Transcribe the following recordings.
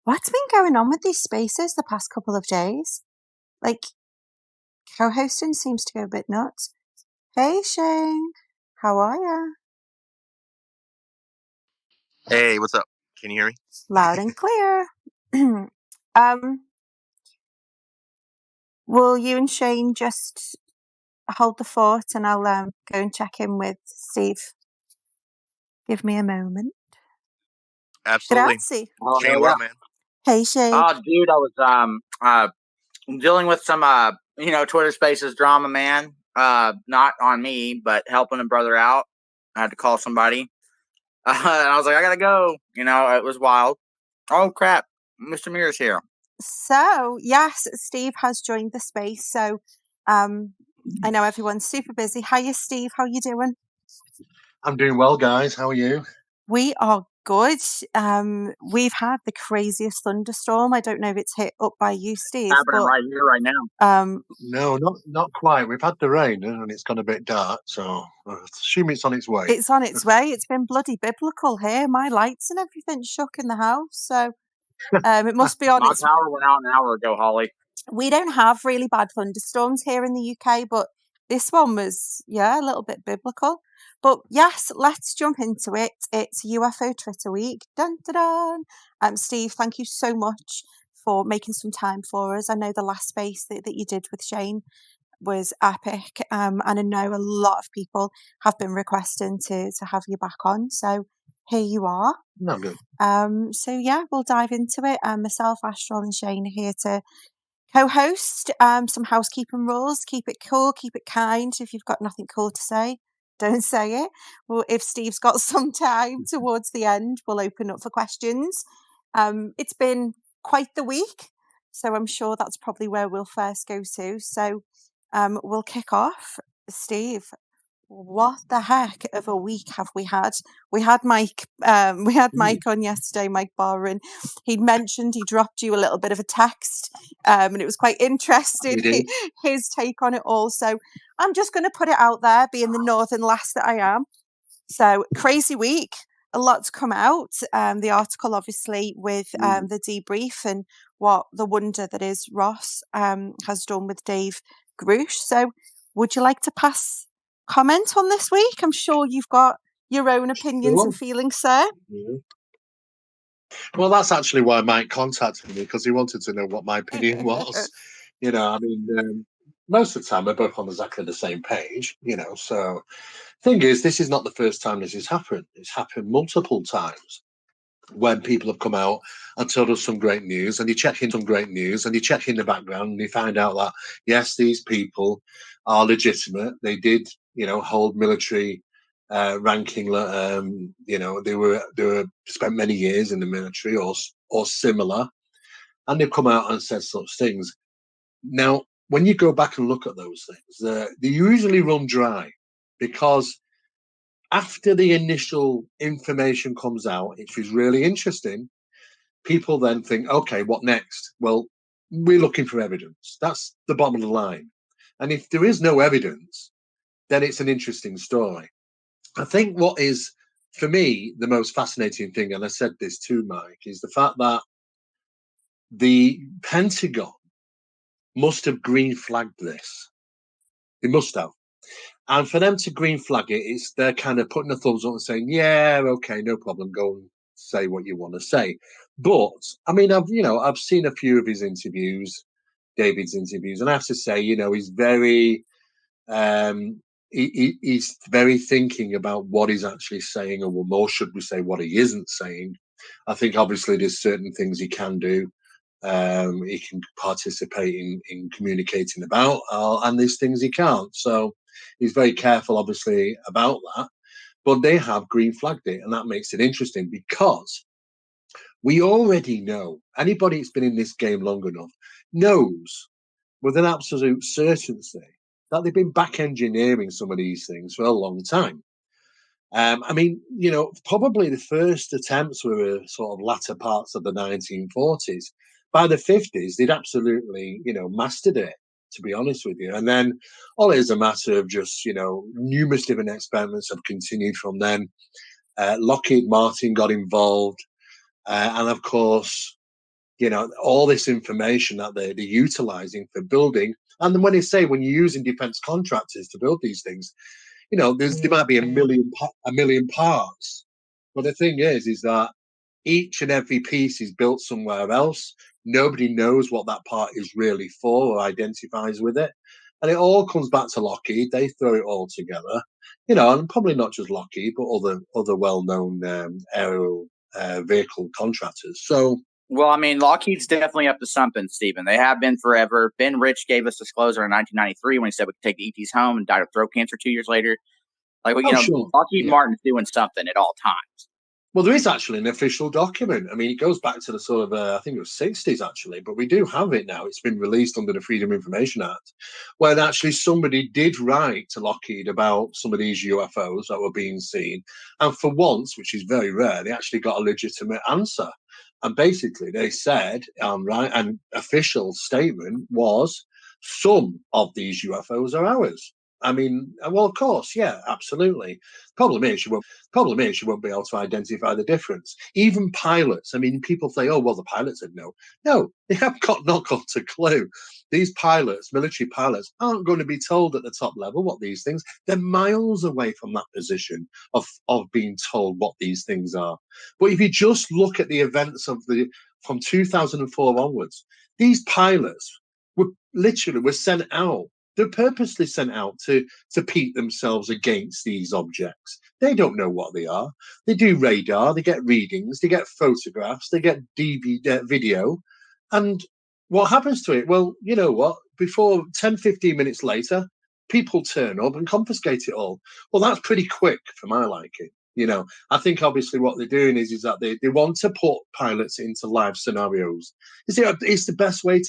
What's been going on with these spaces the past couple of days? Like, co-hosting seems to go a bit nuts. Hey, Shane. How are ya? Hey, what's up? Can you hear me? Loud and clear. um, will you and Shane just hold the fort and I'll go and check in with Steve? Give me a moment. Absolutely. Grazie. Oh, Shane, hell what yeah. up, man? Hey, Shane. Oh, dude, I was dealing with some Twitter Spaces drama, man. Not on me, but helping a brother out. I had to call somebody, and I was like, I gotta go. It was wild. Oh crap, Mr. Mera's here. So, yes, Steve has joined the space. So, I know everyone's super busy. Hiya, Steve. How you doing? I'm doing well, guys. How are you? We are good. We've had the craziest thunderstorm. I don't know if it's hit up by you, Steve, Happening but right here, right now. No, not quite. We've had the rain and it's gone a bit dark, so I assume it's on its way. it's on its way. It's been bloody biblical here. My lights and everything shook in the house, so it must be on My its. power went out an hour ago, Holly. We don't have really bad thunderstorms here in the UK, but this one was, yeah, a little bit biblical. But yes, let's jump into it. It's UFO Twitter week. Dun dun dun. Steve, thank you so much for making some time for us. I know the last space that you did with Shane was epic. And I know a lot of people have been requesting to have you back on. So here you are. No good. So yeah, we'll dive into it. Myself, Astral, and Shane are here to co-host. Some housekeeping rules: keep it cool, keep it kind. If you've got nothing cool to say, don't say it. Well, if Steve's got some time towards the end, we'll open up for questions. It's been quite the week, so I'm sure that's probably where we'll first go to. So we'll kick off. Steve, what the heck of a week have we had? We had Mike on yesterday, Mike Barr, and he'd mentioned he dropped you a little bit of a text, and it was quite interesting, his take on it all. So I'm just going to put it out there, being the northern lass that I am. So crazy week, a lot to come out. The article, obviously, with the debrief and what the wonder that is Ross has done with Dave Grush. So would you like to pass comment on this week? I'm sure you've got your own opinions and feelings, sir. Well, that's actually why Mike contacted me, because he wanted to know what my opinion was. Most of the time we're both on exactly the same page, so thing is, this is not the first time this has happened. It's happened multiple times when people have come out and told us some great news, and you check in the background and you find out that yes, these people are legitimate. They did, hold military ranking. They were spent many years in the military or similar, and they've come out and said such things. Now, when you go back and look at those things, they usually run dry, because after the initial information comes out, which is really interesting, people then think, okay, what next? Well, we're looking for evidence. That's the bottom of the line. And if there is no evidence, then it's an interesting story. I think what is, for me, the most fascinating thing, and I said this to Mike, is the fact that the Pentagon must have green flagged this. They must have. And for them to green flag it, it's they're kind of putting a thumbs up and saying, yeah, okay, no problem, go and say what you want to say. But I mean, I've seen a few of his interviews, David's interviews, and I have to say, he's very he's very thinking about what he's actually saying, or more should we say, what he isn't saying. I think obviously there's certain things he can do. He can participate in communicating about, and there's things he can't. So he's very careful, obviously, about that. But they have green flagged it, and that makes it interesting, because we already know, anybody that's been in this game long enough knows with an absolute certainty that they've been back engineering some of these things for a long time. I mean, probably the first attempts were sort of latter parts of the 1940s. By the 50s, they'd absolutely, mastered it, to be honest with you. And then all it is a matter of just, numerous different experiments have continued from then. Lockheed Martin got involved. And of course, all this information that they're utilizing for building. And then when you're using defense contractors to build these things, there might be a million parts. But the thing is that each and every piece is built somewhere else. Nobody knows what that part is really for or identifies with it. And it all comes back to Lockheed. They throw it all together, and probably not just Lockheed, but other well-known aero vehicle contractors. So, well, I mean, Lockheed's definitely up to something, Stephen. They have been forever. Ben Rich gave us disclosure in 1993 when he said we could take the ETs home and died of throat cancer 2 years later. Sure. Lockheed Martin's doing something at all times. Well, there is actually an official document. I mean, it goes back to the sort of, I think it was 60s, actually, but we do have it now. It's been released under the Freedom of Information Act, where actually somebody did write to Lockheed about some of these UFOs that were being seen. And for once, which is very rare, they actually got a legitimate answer. And basically, they said, an official statement was, some of these UFOs are ours. I mean, well, of course, yeah, absolutely. Problem is, you won't be able to identify the difference. Even pilots. I mean, people say, "Oh, well, the pilot said no." No, they have not got a clue. These pilots, military pilots, aren't going to be told at the top level what these things. They're miles away from that position of being told what these things are. But if you just look at the events from 2004 onwards, these pilots were sent out. They're purposely sent out to pit themselves against these objects. They don't know what they are. They do radar, they get readings, they get photographs, they get DVD video. And what happens to it? Well, you know what? Before 10, 15 minutes later, people turn up and confiscate it all. Well, that's pretty quick for my liking. I think obviously what they're doing is that they want to put pilots into live scenarios. It's the best way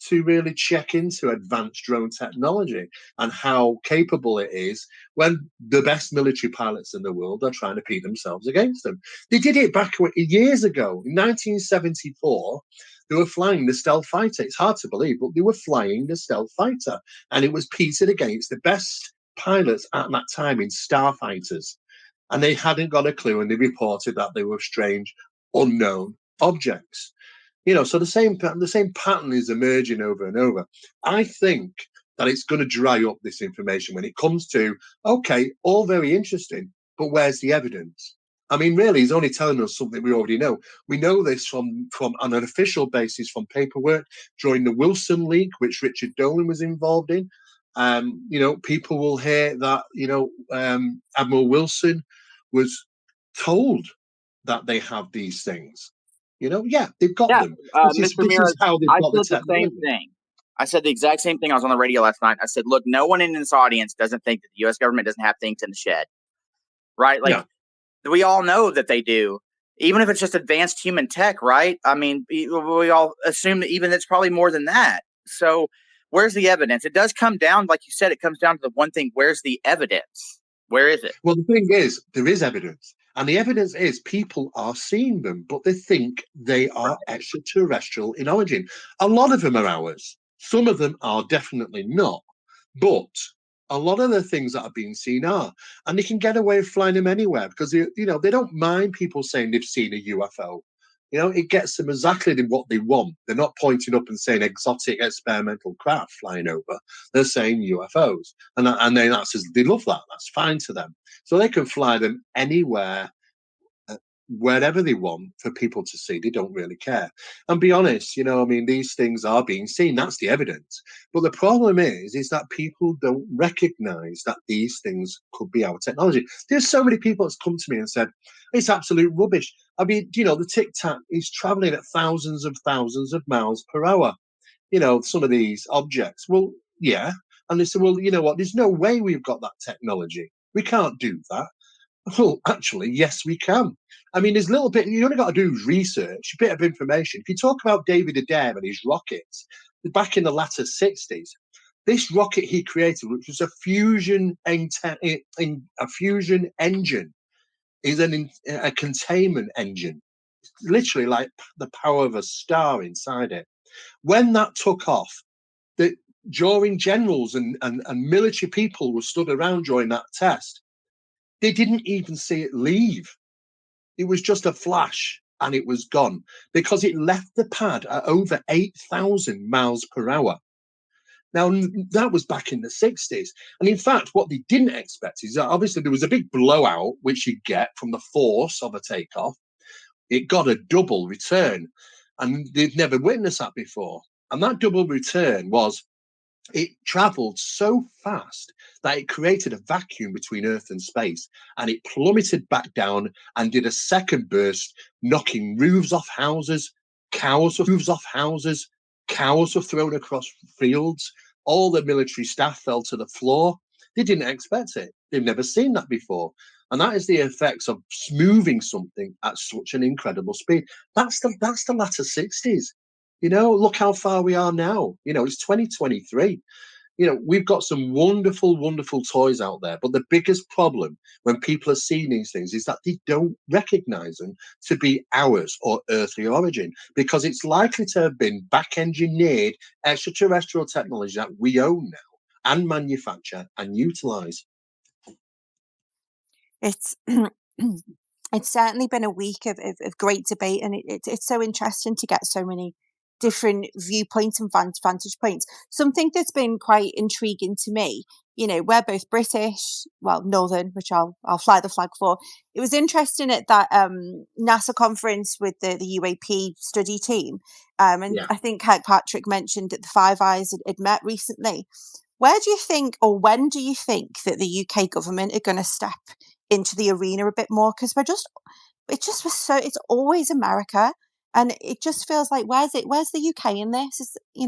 to really check into advanced drone technology and how capable it is when the best military pilots in the world are trying to pit themselves against them. They did it back years ago. In 1974, they were flying the stealth fighter. It's hard to believe, but they were flying the stealth fighter, and it was pitted against the best pilots at that time in starfighters. And they hadn't got a clue, and they reported that they were strange, unknown objects. So the same pattern is emerging over and over. I think that it's going to dry up this information when it comes to, okay, all very interesting, but where's the evidence? I mean, really, he's only telling us something we already know. We know this from on an official basis from paperwork during the Wilson leak, which Richard Dolan was involved in. People will hear that, Admiral Wilson was told that they have these things. They've got them. This is how they've got the technology. Same thing. I said the exact same thing. I was on the radio last night. I said, look, no one in this audience doesn't think that the U.S. government doesn't have things in the shed, right? We all know that they do, even if it's just advanced human tech, right? I mean, we all assume that even it's probably more than that. So where's the evidence? It does come down, like you said, it comes down to the one thing. Where's the evidence? Where is it? Well, the thing is, there is evidence. And the evidence is people are seeing them, but they think they are extraterrestrial in origin. A lot of them are ours. Some of them are definitely not. But a lot of the things that are being seen are. And they can get away with flying them anywhere because, they don't mind people saying they've seen a UFO. It gets them exactly what they want. They're not pointing up and saying exotic experimental craft flying over. They're saying UFOs. And then they love that. That's fine to them. So they can fly them anywhere, wherever they want for people to see. They don't really care. And be honest, these things are being seen. That's the evidence. But the problem is that people don't recognize that these things could be our technology. There's so many people that's come to me and said, it's absolute rubbish. I mean, the Tic Tac is traveling at thousands of miles per hour. Some of these objects. Well, yeah. And they said, well, you know what? There's no way we've got that technology. We can't do that. Well, actually, yes, we can. I mean, there's a little bit, you only got to do research, a bit of information. If you talk about David Adair and his rockets, back in the latter 60s, this rocket he created, which was a fusion engine, is a containment engine, literally like the power of a star inside it. When that took off, during generals and military people were stood around during that test, they didn't even see it leave. It was just a flash, and it was gone because it left the pad at over 8,000 miles per hour. Now, that was back in the 60s. And in fact, what they didn't expect is that obviously there was a big blowout, which you get from the force of a takeoff. It got a double return, and they'd never witnessed that before. And that double return was, it traveled so fast that it created a vacuum between Earth and space, and it plummeted back down and did a second burst, knocking roofs off houses, cows were thrown across fields, all the military staff fell to the floor. They didn't expect it. They've never seen that before. And that is the effects of moving something at such an incredible speed. That's the latter 60s. Look how far we are now. It's 2023. We've got some wonderful, wonderful toys out there. But the biggest problem when people are seeing these things is that they don't recognize them to be ours or earthly origin, because it's likely to have been back-engineered extraterrestrial technology that we own now and manufacture and utilize. It's it's certainly been a week of great debate, and it's so interesting to get so many different viewpoints and vantage points. Something that's been quite intriguing to me, we're both British, well, Northern, which I'll fly the flag for. It was interesting at that NASA conference with the UAP study team, and Yeah. I think Kirkpatrick mentioned that the Five Eyes had met recently. Where do you think, or when do you think, that the UK government are going to step into the arena a bit more? Because it's always America, and it just feels like, where's the UK in this? Have you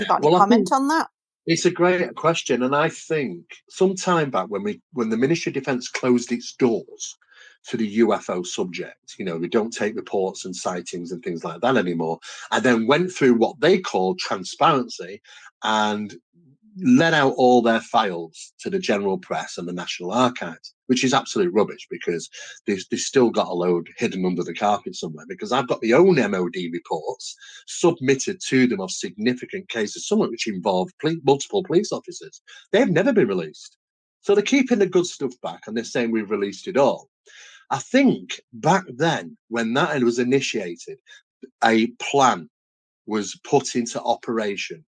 got any comment on that? It's a great question, and I think some time back when the Ministry of Defence closed its doors to the UFO subject, we don't take reports and sightings and things like that anymore, and then went through what they called transparency and let out all their files to the general press and the National Archives, which is absolute rubbish, because they've still got a load hidden under the carpet somewhere, because I've got the own MOD reports submitted to them of significant cases, some of which involve multiple police officers. They've never been released. So they're keeping the good stuff back, and they're saying we've released it all. I think back then, when that was initiated, a plan was put into operation.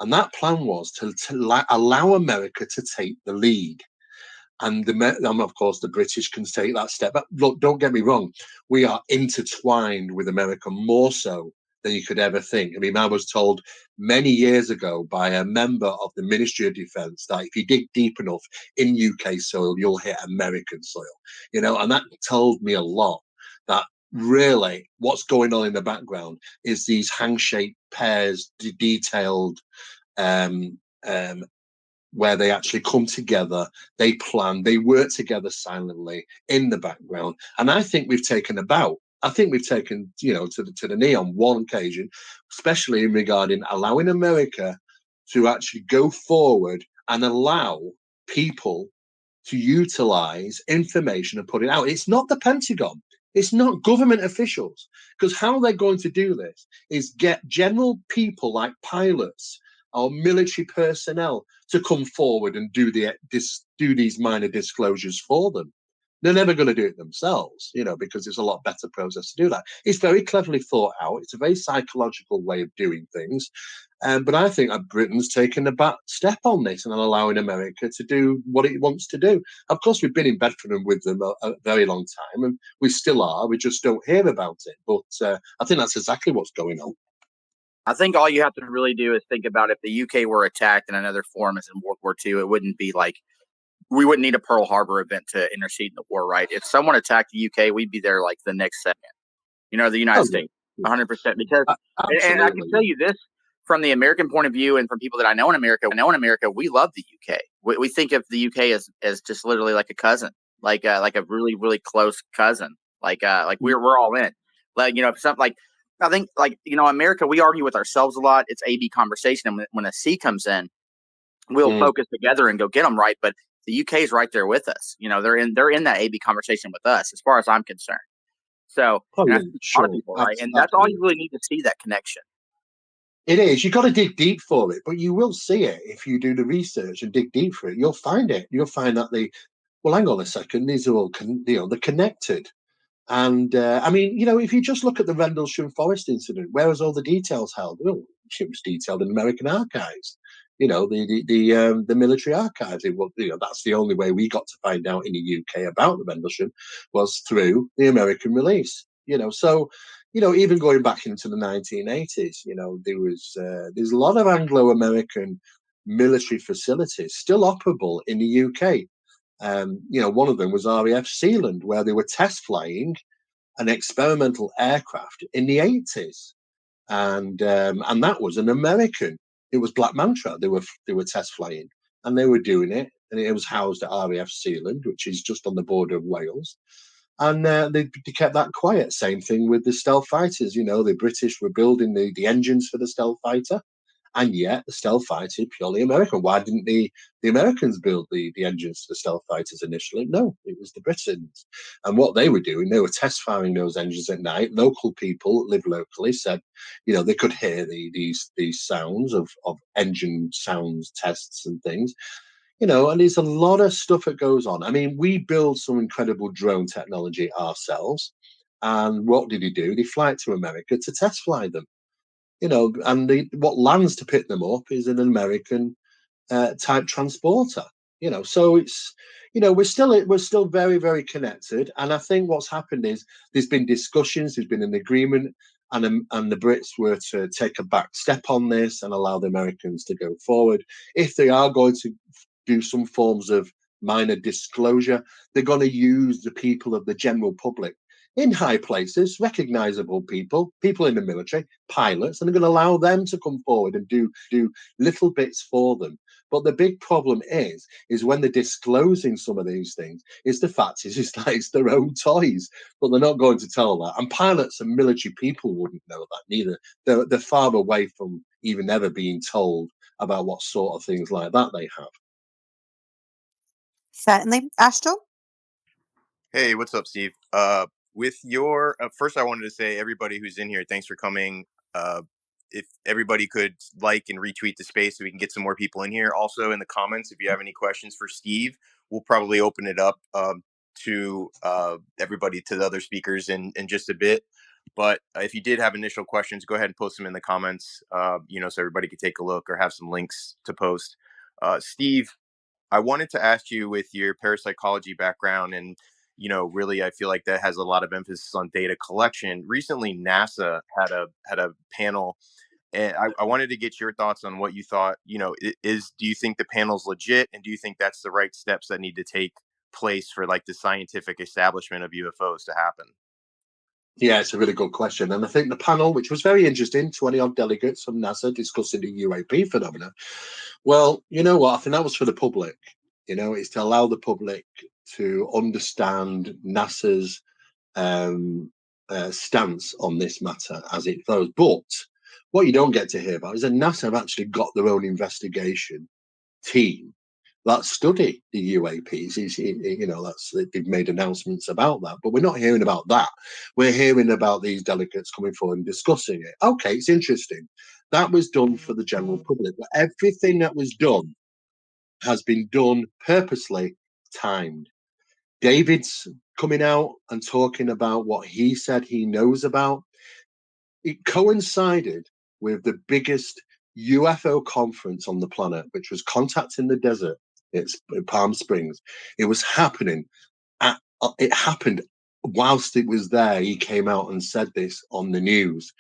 And that plan was to allow America to take the lead. And of course, the British can take that step. But look, don't get me wrong. We are intertwined with America more so than you could ever think. I mean, I was told many years ago by a member of the Ministry of Defence that if you dig deep enough in UK soil, you'll hit American soil. And that told me a lot, that really what's going on in the background is these hand-shaped pairs, detailed, where they actually come together, they plan, they work together silently in the background. And I think we've taken to the knee on one occasion, especially in regarding allowing America to actually go forward and allow people to utilize information and put it out. It's not the Pentagon. It's not government officials, because how they're going to do this is get general people like pilots or military personnel to come forward and do these minor disclosures for them. They're never going to do it themselves, because it's a lot better process to do that. It's very cleverly thought out. It's a very psychological way of doing things. But I think that Britain's taken a back step on this and allowing America to do what it wants to do. Of course, we've been in Bedford with them a very long time, and we still are. We just don't hear about it. But I think that's exactly what's going on. I think all you have to really do is think about if the UK were attacked in another form as in World War II, it wouldn't be like, we wouldn't need a Pearl Harbor event to intercede in the war, right? If someone attacked the UK, we'd be there like the next second. The United States, 100%. Because, and I can tell you this from the American point of view, and from people that I know in America, we love the UK. We think of the UK as just literally like a cousin, like a really, really close cousin. Like we're all in. Something like, I think, America, we argue with ourselves a lot. It's A/B conversation. And when a C comes in, we'll focus together and go get them right. But the UK is right there with us. They're in that A/B conversation with us, as far as I'm concerned. So, a lot of people, right? And that's all you really need to see, that connection. It is. You've got to dig deep for it, but you will see it if you do the research and dig deep for it. You'll find it. You'll find that hang on a second, these are all they're connected. And I mean, if you just look at the Rendlesham Forest incident, where was all the details held? Well, it was detailed in American archives. The military archives. That's the only way we got to find out in the UK about the Rendlesham was through the American release. So even going back into the 1980s, there's a lot of Anglo-American military facilities still operable in the UK. One of them was RAF Sealand, where they were test flying an experimental aircraft in the 80s, and that was an American. It was Black Manta. They were test flying, and they were doing it, and it was housed at RAF Sealand, which is just on the border of Wales. And they kept that quiet. Same thing with the stealth fighters. The British were building the engines for the stealth fighter, and yet the stealth fighter purely American. Why didn't the Americans build the engines to the stealth fighters initially? No, it was the Britons. And what they were doing, they were test firing those engines at night. Local people live locally said, they could hear these sounds of engine sounds tests and things. And there's a lot of stuff that goes on. I mean, we build some incredible drone technology ourselves. And what did he do? They fly it to America to test fly them. And what lands to pick them up is an American type transporter. So it's we're still very, very connected. And I think what's happened is there's been discussions, there's been an agreement, and the Brits were to take a back step on this and allow the Americans to go forward. If they are going to do some forms of minor disclosure, they're going to use the people of the general public in high places, recognizable people in the military, pilots, and they're going to allow them to come forward and do little bits for them. But the big problem is when they're disclosing some of these things, is the fact is it's like it's their own toys, but they're not going to tell that. And pilots and military people wouldn't know that neither. They're far away from even ever being told about what sort of things like that they have. Certainly. Astral? Hey, what's up, Steve? With your first, I wanted to say everybody who's in here, thanks for coming. If everybody could like and retweet the space so we can get some more people in here. Also, in the comments, if you have any questions for Steve, we'll probably open it up to everybody, to the other speakers in just a bit. But if you did have initial questions, go ahead and post them in the comments, so everybody could take a look or have some links to post. Steve, I wanted to ask you, with your parapsychology background, and really, I feel like that has a lot of emphasis on data collection. Recently, NASA had a panel, and I wanted to get your thoughts on what you thought. Do you think the panel's legit, and do you think that's the right steps that need to take place for like the scientific establishment of UFOs to happen? Yeah, it's a really good question. And I think the panel, which was very interesting, 20 odd delegates from NASA discussing the UAP phenomena. Well, you know what? I think that was for the public. It's to allow the public to understand NASA's stance on this matter as it goes. But what you don't get to hear about is that NASA have actually got their own investigation team that study the UAPs. They've made announcements about that, but we're not hearing about that. We're hearing about these delegates coming forward and discussing it. Okay, it's interesting. That was done for the general public, but everything that was done has been done purposely timed. David's coming out and talking about what he said he knows about. It coincided with the biggest UFO conference on the planet, which was Contact in the Desert. It's in Palm Springs. It was happening. It happened whilst it was there. He came out and said this on the news.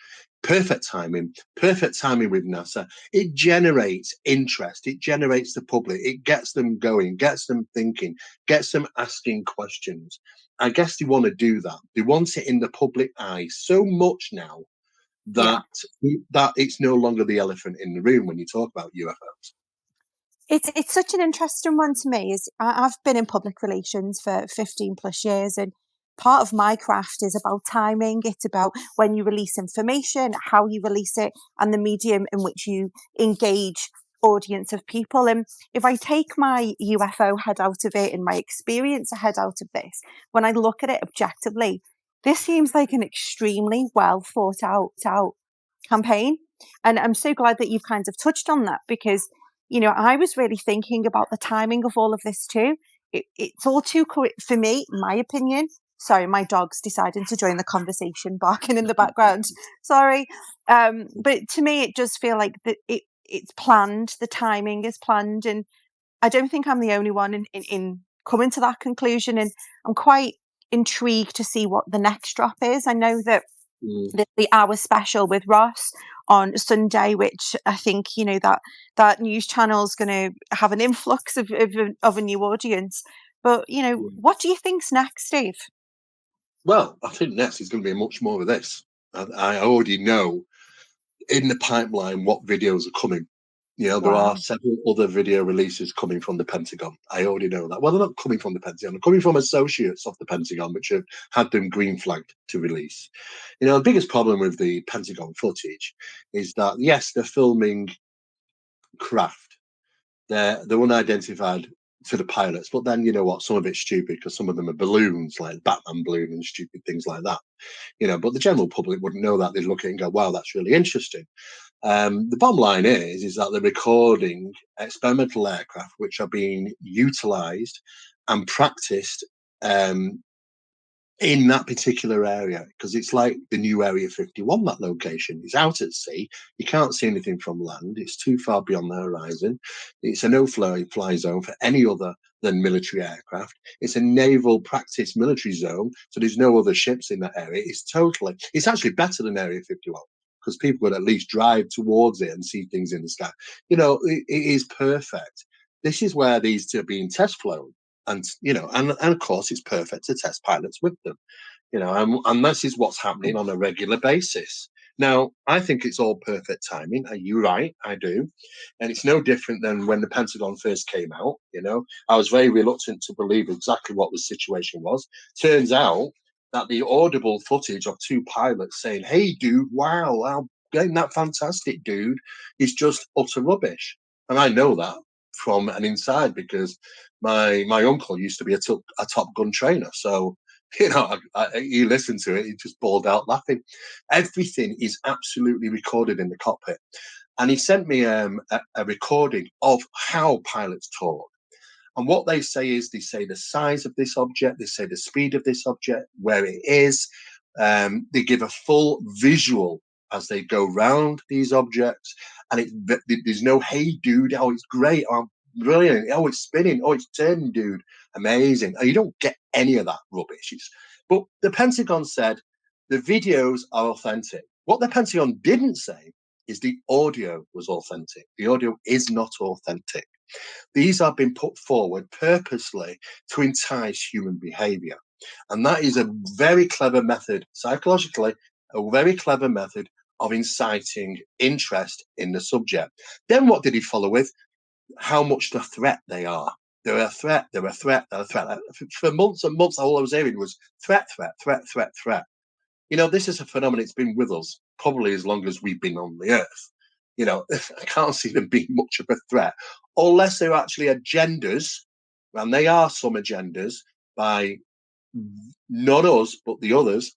Perfect timing with NASA. It generates interest. It generates the public. It gets them going, gets them thinking, gets them asking questions. I guess they want to do that. They want it in the public eye so much now that it's no longer the elephant in the room when you talk about UFOs. It's such an interesting one to me. I've been in public relations for 15 plus years, and part of my craft is about timing. It's about when you release information, how you release it, and the medium in which you engage audience of people. And if I take my UFO head out of it and my experience head out of this, when I look at it objectively, this seems like an extremely well thought out campaign. And I'm so glad that you've kind of touched on that, because I was really thinking about the timing of all of this too. It's all too, for me, my opinion, Sorry, my dog's deciding to join the conversation, barking in the background. Sorry. But to me, it does feel like that it's planned. The timing is planned. And I don't think I'm the only one in coming to that conclusion. And I'm quite intrigued to see what the next drop is. I know that the hour special with Ross on Sunday, which I think, that news channel is going to have an influx of a new audience. But, what do you think's next, Steve? Well, I think next is going to be much more of this. I already know in the pipeline what videos are coming. There are several other video releases coming from the Pentagon. I already know that. Well, they're not coming from the Pentagon. They're coming from associates of the Pentagon, which have had them green flagged to release. The biggest problem with the Pentagon footage is that, yes, they're filming craft. They're unidentified to the pilots, but then you know what? Some of it's stupid because some of them are balloons, like Batman balloon and stupid things like that. But the general public wouldn't know that. They'd look at it and go, wow, that's really interesting. The bottom line is that they're recording experimental aircraft which are being utilized and practiced in that particular area, because it's like the new Area 51, that location. It's out at sea. You can't see anything from land. It's too far beyond the horizon. It's a no-fly zone for any other than military aircraft. It's a naval practice military zone, so there's no other ships in that area. It's actually better than Area 51, because people would at least drive towards it and see things in the sky. It is perfect. This is where these are being test flown. And of course, it's perfect to test pilots with them. And this is what's happening on a regular basis. Now, I think it's all perfect timing. Are you right? I do. And it's no different than when the Pentagon first came out. I was very reluctant to believe exactly what the situation was. Turns out that the audible footage of two pilots saying, "Hey, dude, wow, ain't that fantastic, dude," is just utter rubbish. And I know that from an inside, because my uncle used to be a Top Gun trainer. So, he listened to it, he just bawled out laughing. Everything is absolutely recorded in the cockpit. And he sent me a recording of how pilots talk. And what they say the size of this object, they say the speed of this object, where it is. They give a full visual as they go round these objects. And there's no, "Hey, dude, oh, it's great, oh, brilliant, oh, it's spinning, oh, it's turning, dude, amazing." And you don't get any of that rubbish. But the Pentagon said the videos are authentic. What the Pentagon didn't say is the audio was authentic. The audio is not authentic. These have been put forward purposely to entice human behavior. And that is a very clever method, psychologically, a very clever method of inciting interest in the subject. Then what did he follow with? How much the threat they are. They're a threat, they're a threat, they're a threat. For months and months, all I was hearing was threat, threat, threat, threat, threat. This is a phenomenon. It's been with us probably as long as we've been on the earth. I can't see them being much of a threat, unless they're actually agendas, and they are some agendas by not us, but the others,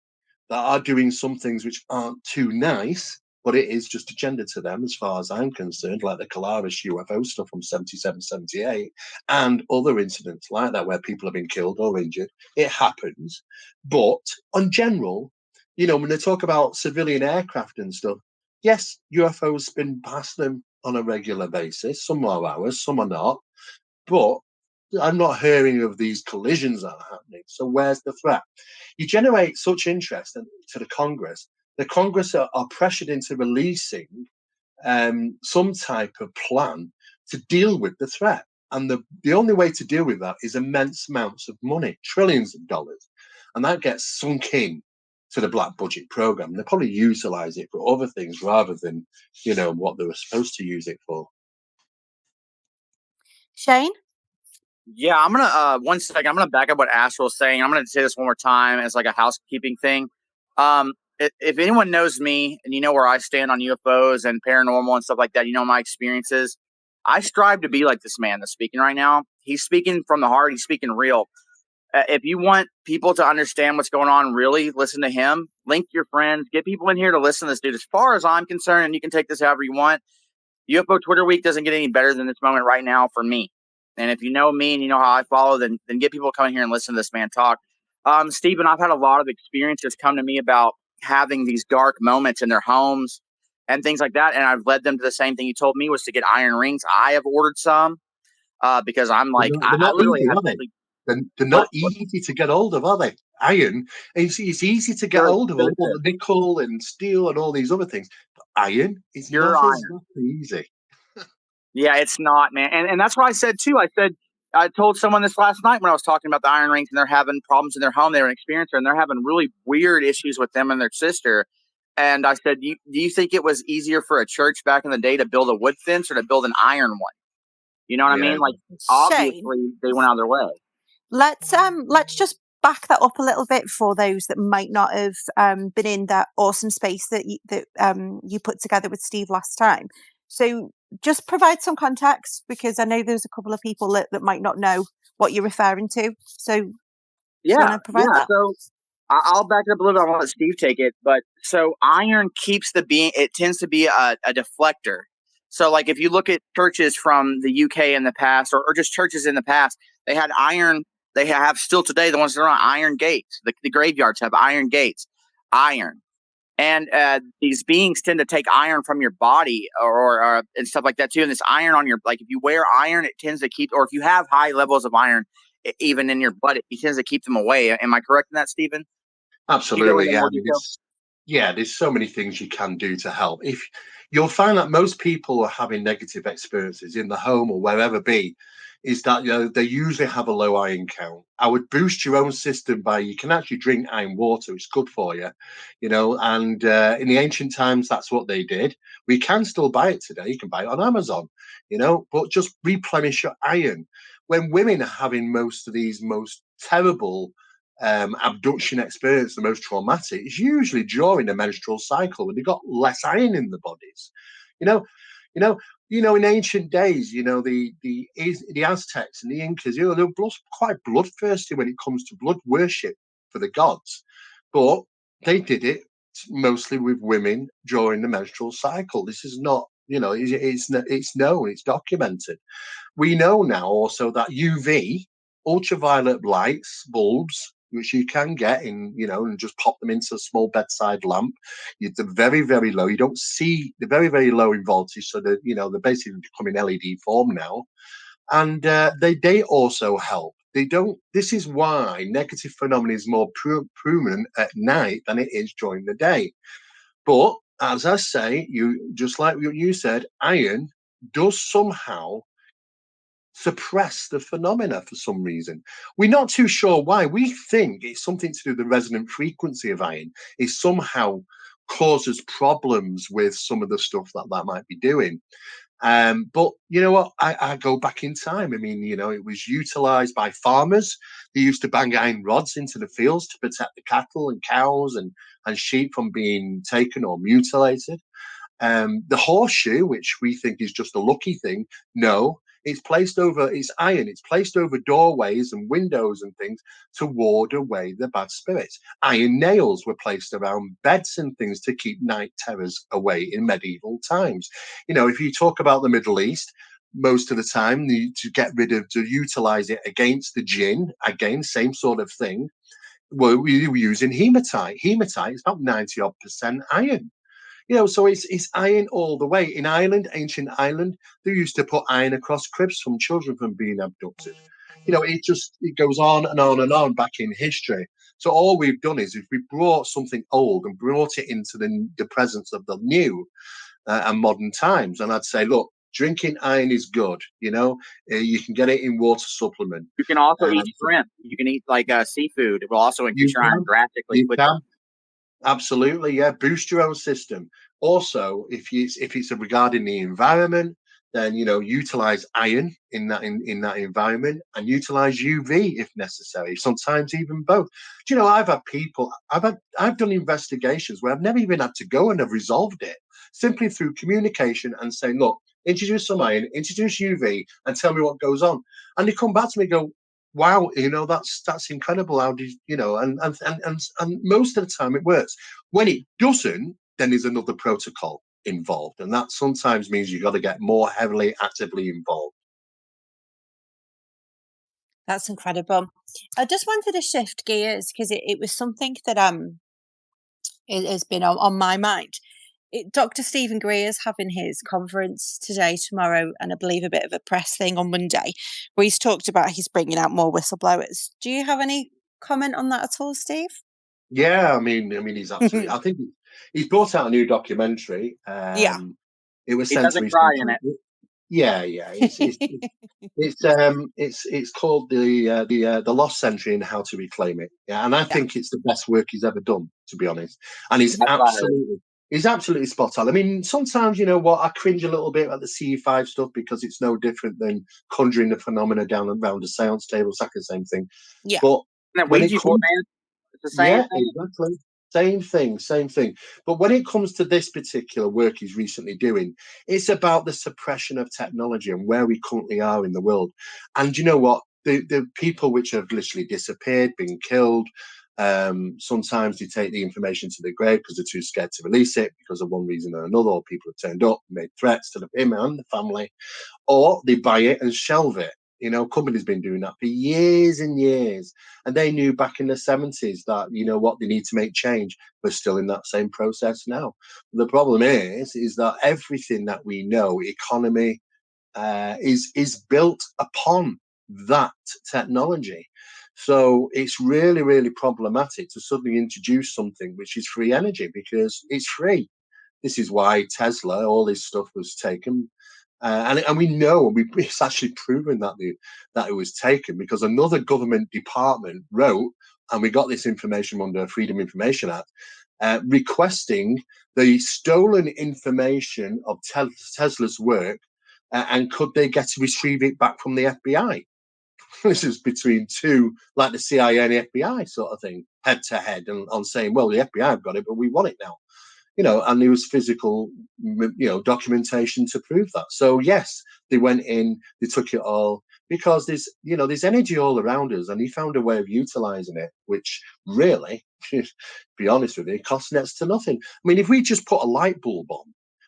that are doing some things which aren't too nice, but it is just agenda to them, as far as I'm concerned, like the Calaris UFO stuff from 77, 78, and other incidents like that where people have been killed or injured. It happens. But in general, when they talk about civilian aircraft and stuff, yes, UFOs spin past them on a regular basis. Some are ours, some are not. But I'm not hearing of these collisions that are happening. So where's the threat? You generate such interest to the Congress. The Congress are pressured into releasing some type of plan to deal with the threat. And the only way to deal with that is immense amounts of money, trillions of dollars. And that gets sunk in to the black budget program. They probably utilize it for other things rather than, what they were supposed to use it for. Shane? Yeah, I'm gonna 1 second. I'm gonna back up what Astral was saying. I'm gonna say this one more time as like a housekeeping thing. If anyone knows me and you know where I stand on UFOs and paranormal and stuff like that, my experiences. I strive to be like this man that's speaking right now. He's speaking from the heart. He's speaking real. If you want people to understand what's going on, really listen to him. Link your friends. Get people in here to listen to this dude. As far as I'm concerned, and you can take this however you want, UFO Twitter Week doesn't get any better than this moment right now for me. And if you know me and you know how I follow, then get people coming here and listen to this man talk. Stephen, I've had a lot of experiences come to me about having these dark moments in their homes and things like that, and I've led them to the same thing you told me was to get iron rings. I have ordered some because I'm They're like, not, I, they're I not literally easy, have are they? sleep. They're What? not easy to get hold of, are they? Iron, it's easy to get Good, hold of, good, all good. the nickel and steel and all these other things. But iron is Pure not iron. exactly easy. Yeah, it's not, man. And that's what I said too. I told someone this last night when I was talking about the iron rings and they're having problems in their home. They were an experiencer and they're having really weird issues with them and their sister. And I said, do you think it was easier for a church back in the day to build a wood fence or to build an iron one? You know what I Yeah, mean? Like, Shane, obviously, they went out of their way. let's just back that up a little bit for those that might not have been in that awesome space that you put together with Steve last time. So just provide some context, because I know there's a couple of people that might not know what you're referring to. So do you want Yeah, to provide yeah. that? So I'll back it up a little bit. I'll let Steve take it. But so iron keeps the being, it tends to be a deflector. So, like, if you look at churches from the UK in the past, or just churches in the past, they had iron, they have still today, the ones that are on iron gates. The graveyards have iron gates, iron. And these beings tend to take iron from your body or and stuff like that too. And this iron on your, like, if you wear iron, it tends to keep, or if you have high levels of iron, even in your blood, it tends to keep them away. Am I correct in that, Stephen? Can you go absolutely. into Yeah, more I mean, detail? there's so many things you can do to help. If you'll find that most people are having negative experiences in the home or wherever be, is that they usually have a low iron count. I would boost your own system by, you can actually drink iron water. It's good for you, And in the ancient times, that's what they did. We can still buy it today. You can buy it on Amazon, But just replenish your iron. When women are having most of these most terrible abduction experience, the most traumatic, is usually during the menstrual cycle when they've got less iron in the bodies. You know, you know, in ancient days, the Aztecs and the Incas, they were quite bloodthirsty when it comes to blood worship for the gods, but they did it mostly with women during the menstrual cycle. This is not, it's known, it's documented. We know now also that UV, ultraviolet lights, bulbs, which you can get in, and just pop them into a small bedside lamp. They're very, very low. You don't see, they're very, very low in voltage. So they're basically becoming LED form now. And they also help. They don't, this is why negative phenomena is more prominent at night than it is during the day. But as I say, just like what you said, iron does somehow suppress the phenomena for some reason. We're not too sure why. We think it's something to do with the resonant frequency of iron. It somehow causes problems with some of the stuff that might be doing. But you know what? I go back in time. I mean, it was utilized by farmers. They used to bang iron rods into the fields to protect the cattle and cows and sheep from being taken or mutilated. The horseshoe, which we think is just a lucky thing, no, it's iron, it's placed over doorways and windows and things to ward away the bad spirits. Iron nails were placed around beds and things to keep night terrors away in medieval times. If you talk about the Middle East, most of the time to utilize it against the jinn, again, same sort of thing. Well, we were using hematite. Hematite is about 90 odd percent iron. So it's iron all the way. In Ireland, ancient Ireland, they used to put iron across cribs from children from being abducted. It goes on and on and on back in history. So all we've done is if we brought something old and brought it into the presence of the new and modern times, and I'd say, look, drinking iron is good. You can get it in water supplement. You can also eat And shrimp. You can eat like seafood. It will also increase you your iron can, drastically you quickly. can. Absolutely, yeah. Boost your own system. Also, if it's regarding the environment, then utilize iron in that environment and utilize UV if necessary. Sometimes even both. I've had people. I've done investigations where I've never even had to go and have resolved it simply through communication and saying, look, introduce some iron, introduce UV, and tell me what goes on. And they come back to me and go, wow, that's incredible. How did and most of the time it works. When it doesn't, then there's another protocol involved, and that sometimes means you've got to get more heavily actively involved. That's incredible. I just wanted to shift gears because it was something that it has been on my mind. Dr. Stephen Greer is having his conference today, tomorrow, and I believe a bit of a press thing on Monday, where he's talked about he's bringing out more whistleblowers. Do you have any comment on that at all, Steve? Yeah, I mean, he's absolutely. I think he's brought out a new documentary. Yeah. It was He sent to doesn't me. cry in it. Yeah. It's called the Lost Century and How to Reclaim It. Yeah, and I think it's the best work he's ever done, to be honest. And That's what I heard. he's absolutely spot on. I mean, sometimes you know what, I cringe a little bit at the CE5 stuff because it's no different than conjuring the phenomena down around a seance table. It's like the same thing. Yeah. But And that when it Ouija board, comes, man, it's the same yeah, thing. exactly. Same thing. But when it comes to this particular work he's recently doing, it's about the suppression of technology and where we currently are in the world. And you know what? The people which have literally disappeared, been killed, sometimes they take the information to the grave because they're too scared to release it because of one reason or another, or people have turned up, made threats to him and the family, or they buy it and shelve it. You know, companies been doing that for years and years, and they knew back in the 70s that you know what, they need to make change. We're still in that same process now. The problem is that everything that we know, economy, is built upon that technology. So it's really, really problematic to suddenly introduce something which is free energy because it's free. This is why Tesla, all this stuff was taken. And we know, and it's actually proven that that it was taken because another government department wrote, and we got this information under Freedom Information Act, requesting the stolen information of Tesla's work, and could they get to retrieve it back from the FBI? This is between two, like the CIA and the FBI sort of thing, head to head, and on saying, well, the FBI have got it, but we want it now. You know, and there was physical, you know, documentation to prove that. So yes, they went in, they took it all because there's energy all around us, and he found a way of utilizing it, which really, to be honest with you, costs next to nothing. I mean, if we just put a light bulb on,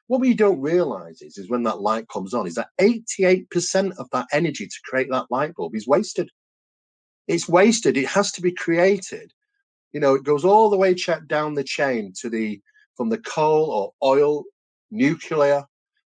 what we don't realize is when that light comes on, is that 88% of that energy to create that light bulb is wasted. It's wasted. It has to be created. You know, it goes all the way down the chain from the coal or oil, nuclear,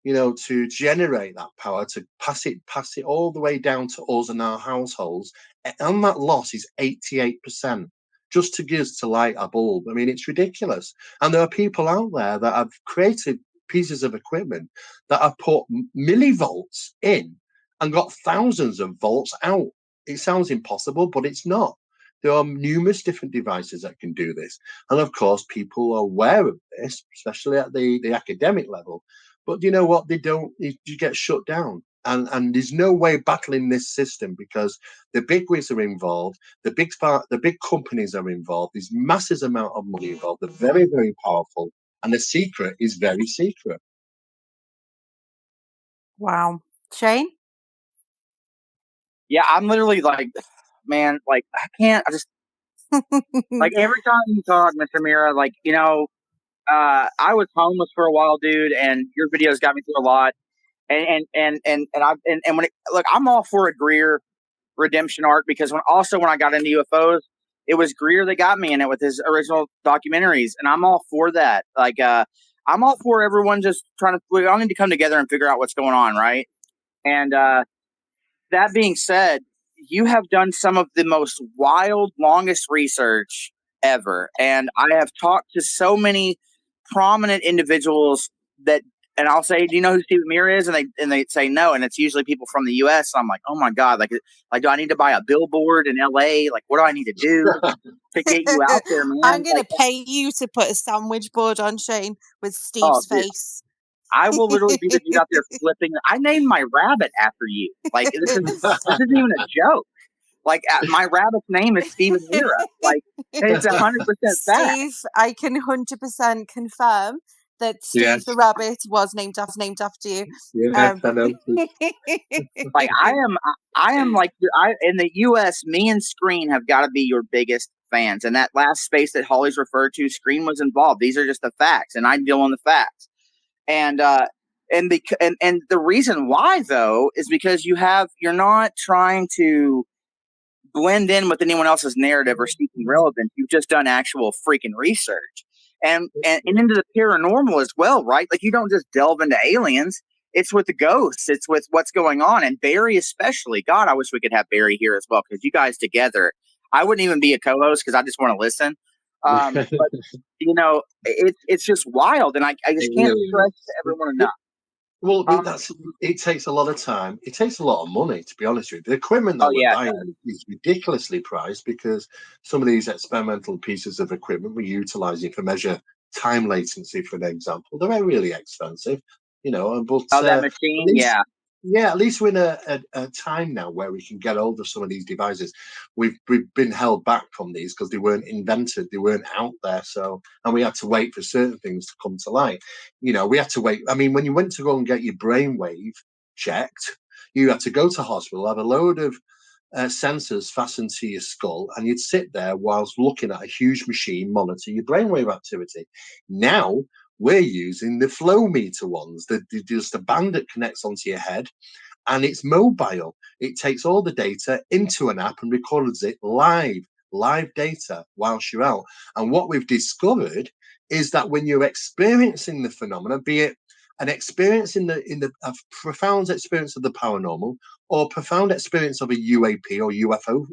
you know, to generate that power, to pass it all the way down to us and our households. And that loss is 88% just to give us to light a bulb. I mean, it's ridiculous. And there are people out there that have created pieces of equipment that have put millivolts in and got thousands of volts out. It sounds impossible, but it's not. There are numerous different devices that can do this. And of course, people are aware of this, especially at the academic level. But you know what? They don't, you get shut down. And there's no way battling this system because the big wigs are involved, the big companies are involved, there's massive amount of money involved, they're very, very powerful, and the secret is very secret. Wow. Shane? Yeah, I'm literally like, man, like I can't. I just like every time you talk, Mr. Mera, like you know, I was homeless for a while, dude, and your videos got me through a lot. And when it, look, I'm all for a Greer redemption arc because when I got into UFOs, it was Greer that got me in it with his original documentaries, and I'm all for that. Like, I'm all for everyone just trying to. We all need to come together and figure out what's going on, right? And that being said, you have done some of the most wild, longest research ever. And I have talked to so many prominent individuals that, and I'll say, do you know who Stephen Mera is? And they say no. And it's usually people from the US. So I'm like, oh my God, like, do I need to buy a billboard in LA? Like, what do I need to do to get you out there, man? I'm going like, to pay you to put a sandwich board on, Shane, with oh, Steve's dude, face. I will literally be the dude out there flipping. I named my rabbit after you. Like, this isn't even a joke. Like my rabbit's name is Stephen Mera. Like it's 100% fact. Steve, I can 100% confirm that Steve the rabbit was named after you. Yes, I know. Like I am like in the US, me and Screen have got to be your biggest fans. And that last space that Holly's referred to, Screen was involved. These are just the facts, and I deal on the facts. And the reason why though is because you're not trying to blend in with anyone else's narrative or seeking relevance. You've just done actual freaking research. And into the paranormal as well, right? Like, you don't just delve into aliens. It's with the ghosts. It's with what's going on. And Barry especially. God, I wish we could have Barry here as well, because you guys together, I wouldn't even be a co-host because I just want to listen. But, you know, it's just wild. And I just can't stress to everyone enough. Well, it takes a lot of time. It takes a lot of money, to be honest with you. The equipment that we're buying is ridiculously priced, because some of these experimental pieces of equipment we're utilizing to measure time latency, for an example, they're really expensive, you know. But that machine, at least we're in a time now where we can get hold of some of these devices. We've been held back from these because they weren't invented, they weren't out there. So, and we had to wait for certain things to come to light. You know, we had to wait. I mean, when you went to go and get your brainwave checked, you had to go to hospital, have a load of sensors fastened to your skull, and you'd sit there whilst looking at a huge machine monitor your brainwave activity. Now we're using the flow meter ones, that just a band that connects onto your head, and it's mobile. It takes all the data into an app and records it live data whilst you're out. And what we've discovered is that when you're experiencing the phenomena, be it an experience in a profound experience of the paranormal, or profound experience of a UAP or UFO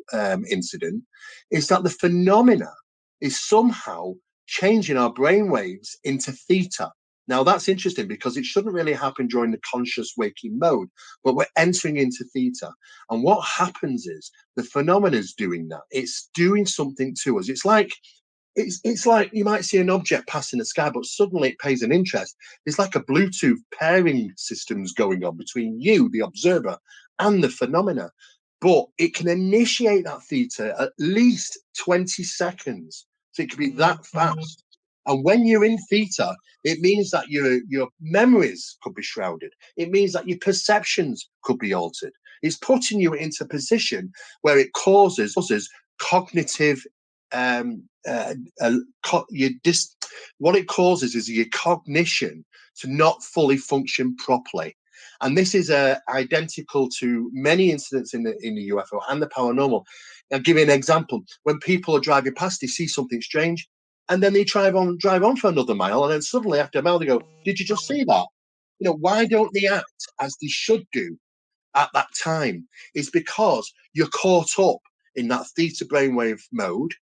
incident, is that the phenomena is somehow changing our brainwaves into theta. Now, that's interesting because it shouldn't really happen during the conscious waking mode, but we're entering into theta. And what happens is the phenomena is doing that. It's doing something to us. It's like you might see an object pass in the sky, but suddenly it pays an interest. It's like a Bluetooth pairing systems going on between you, the observer, and the phenomena. But it can initiate that theta at least 20 seconds. So it can be that fast. And when you're in theta, it means that your memories could be shrouded. It means that your perceptions could be altered. It's putting you into a position where it causes cognitive what it causes is your cognition to not fully function properly. And this is identical to many incidents in the UFO and the paranormal. I'll give you an example. When people are driving past, they see something strange, and then they drive on for another mile, and then suddenly after a mile they go, "Did you just see that?" You know, why don't they act as they should do at that time? Is because you're caught up in that theta brainwave mode,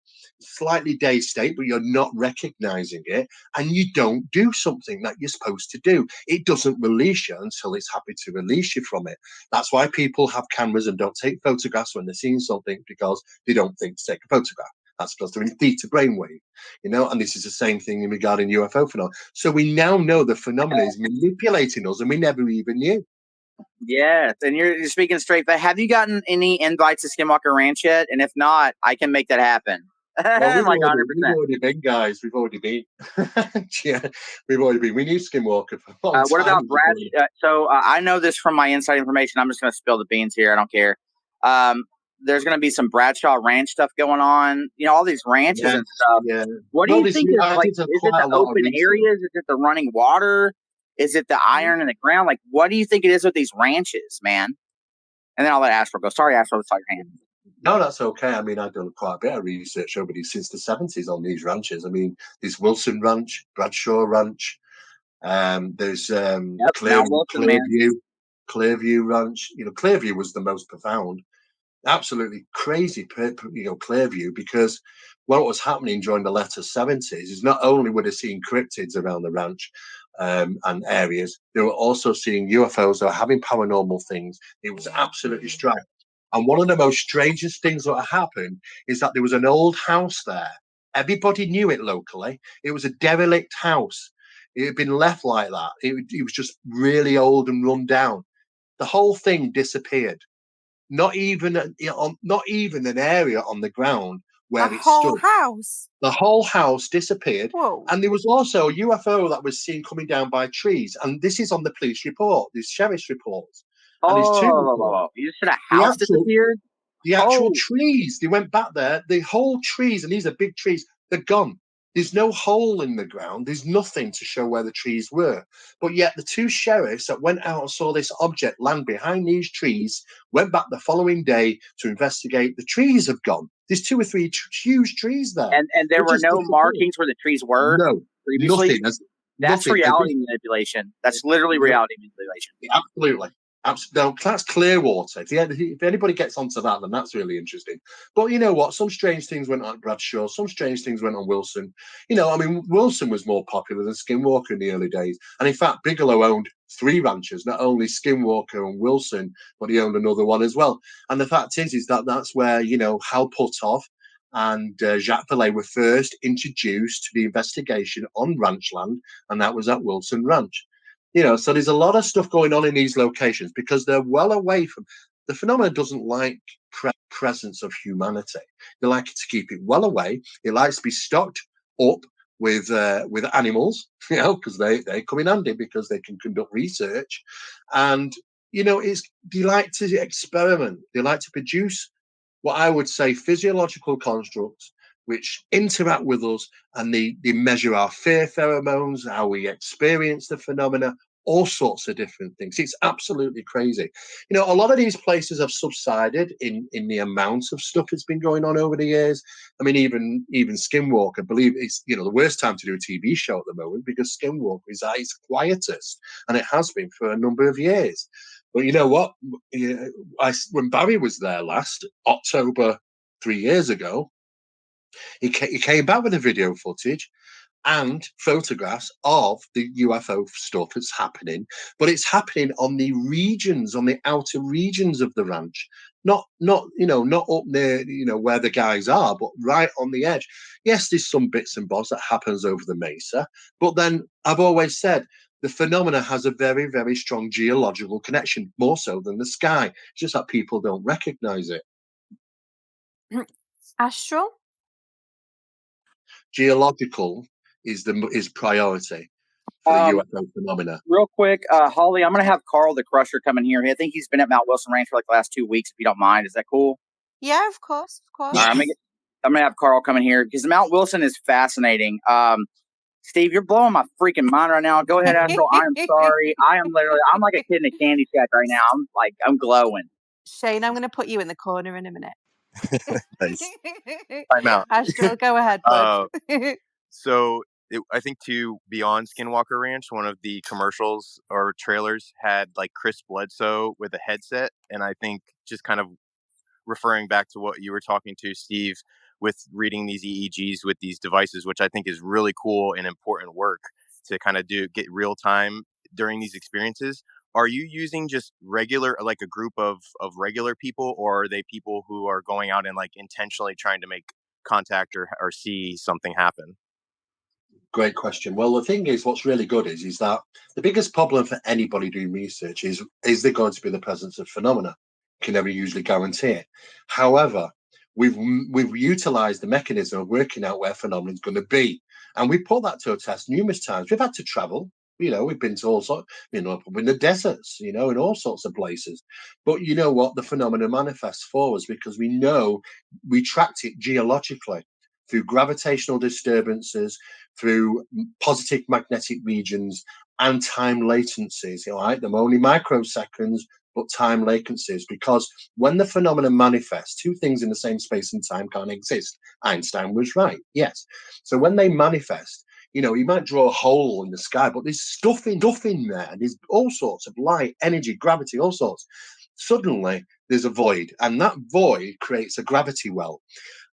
slightly dazed state, but you're not recognizing it, and you don't do something that you're supposed to do. It doesn't release you until it's happy to release you from it. That's why people have cameras and don't take photographs when they're seeing something, because they don't think to take a photograph. That's because they're in theta brainwave, you know, and this is the same thing regarding UFO phenomena. So we now know the phenomena is manipulating us, and we never even knew. Yes, and you're speaking straight. But have you gotten any invites to Skinwalker Ranch yet? And if not, I can make that happen. Well, Like 100%. we've already been, guys. We've already been. Yeah, we've already been. We knew Skinwalker for a long time. What about Brad? So I know this from my inside information. I'm just going to spill the beans here. I don't care. There's going to be some Bradshaw Ranch stuff going on. You know, all these ranches and stuff. Yeah. What do you think is like? Is it the open areas? Is it the running water? Is it the iron in the ground? Like, what do you think it is with these ranches, man? And then I'll let Astro go. Sorry, Astro, let's talk your hand. No, that's okay. I mean, I've done quite a bit of research over these since the 70s on these ranches. I mean, there's Wilson Ranch, Bradshaw Ranch. There's Clearview Ranch. You know, Clearview was the most profound. Absolutely crazy, you know, Clearview, because what was happening during the latter 70s is not only were they seeing cryptids around the ranch and areas, they were also seeing UFOs. They were having paranormal things. It was absolutely strange. And one of the most strangest things that happened is that there was an old house there. Everybody knew it locally. It was a derelict house. It had been left like that. It was just really old and run down. The whole thing disappeared. Not even an area on the ground where it stood. House. The whole house disappeared. Whoa. And there was also a UFO that was seen coming down by trees. And this is on the police report, these sheriff's reports. And there's two reports. You just said a house disappeared? The actual trees, they went back there. The whole trees, and these are big trees, they're gone. There's no hole in the ground. There's nothing to show where the trees were. But yet the two sheriffs that went out and saw this object land behind these trees went back the following day to investigate. The trees have gone. There's 2 or 3 huge trees there. And there They were just no disappeared. markings where the trees were No, previously. nothing. There's That's nothing. reality manipulation. That's literally reality manipulation. Absolutely. No, that's Clearwater. If anybody gets onto that, then that's really interesting. But you know what? Some strange things went on Bradshaw. Some strange things went on Wilson. You know, I mean, Wilson was more popular than Skinwalker in the early days. And in fact, Bigelow owned 3 ranches, not only Skinwalker and Wilson, but he owned another one as well. And the fact is that that's where, you know, Hal Puthoff and Jacques Vallée were first introduced to the investigation on ranch land, and that was at Wilson Ranch. You know, so there's a lot of stuff going on in these locations because they're well away from the phenomenon. Doesn't like presence of humanity. They like to keep it well away. It likes to be stocked up with animals, you know, because they come in handy because they can conduct research, and you know, they like to experiment. They like to produce what I would say physiological constructs which interact with us, and they measure our fear pheromones, how we experience the phenomena, all sorts of different things. It's absolutely crazy. You know, a lot of these places have subsided in the amount of stuff that's been going on over the years. I mean, even Skinwalker, I believe it's, you know, the worst time to do a TV show at the moment because Skinwalker is at its quietest, and it has been for a number of years. But you know what? When Barry was there last October 3 years ago, he came back with the video footage and photographs of the UFO stuff that's happening, but it's happening on the regions, on the outer regions of the ranch, not up near, you know, where the guys are, but right on the edge. Yes, there's some bits and bobs that happens over the mesa, but then I've always said the phenomena has a very, very strong geological connection, more so than the sky. It's just that people don't recognize it. Astral? Geological is priority for the UFO phenomena. Real quick, Holly, I'm going to have Carl the Crusher come in here. I think he's been at Mount Wilson Ranch for like the last 2 weeks, if you don't mind. Is that cool? Yeah, of course, of course. All right, I'm gonna have Carl come in here because Mount Wilson is fascinating. Steve, you're blowing my freaking mind right now. Go ahead, Astral. I am sorry. I'm like a kid in a candy shack right now. I'm glowing. Shane, I'm going to put you in the corner in a minute. Nice. Time out. Astral, go ahead, bud. So I think to Beyond Skinwalker Ranch, one of the commercials or trailers had like Chris Bledsoe with a headset. And I think just kind of referring back to what you were talking to, Steve, with reading these EEGs with these devices, which I think is really cool and important work to kind of get real time during these experiences. Are you using just regular, like a group of regular people, or are they people who are going out and like intentionally trying to make contact or see something happen? Great question. Well, the thing is, what's really good is that the biggest problem for anybody doing research is there going to be the presence of phenomena? Can never usually guarantee it. However, we've utilized the mechanism of working out where phenomena is going to be, and we put that to a test numerous times. We've had to travel. You know, we've been to all sorts, you know, in the deserts, you know, in all sorts of places. But you know what? The phenomena manifests for us because we know we tracked it geologically through gravitational disturbances, through positive magnetic regions, and time latencies. All right, they're only microseconds, but time latencies, because when the phenomenon manifests, 2 things in the same space and time can't exist. Einstein was right, yes. So when they manifest, you know, you might draw a hole in the sky, but there's stuff in there. There's all sorts of light, energy, gravity, all sorts. Suddenly, there's a void, and that void creates a gravity well.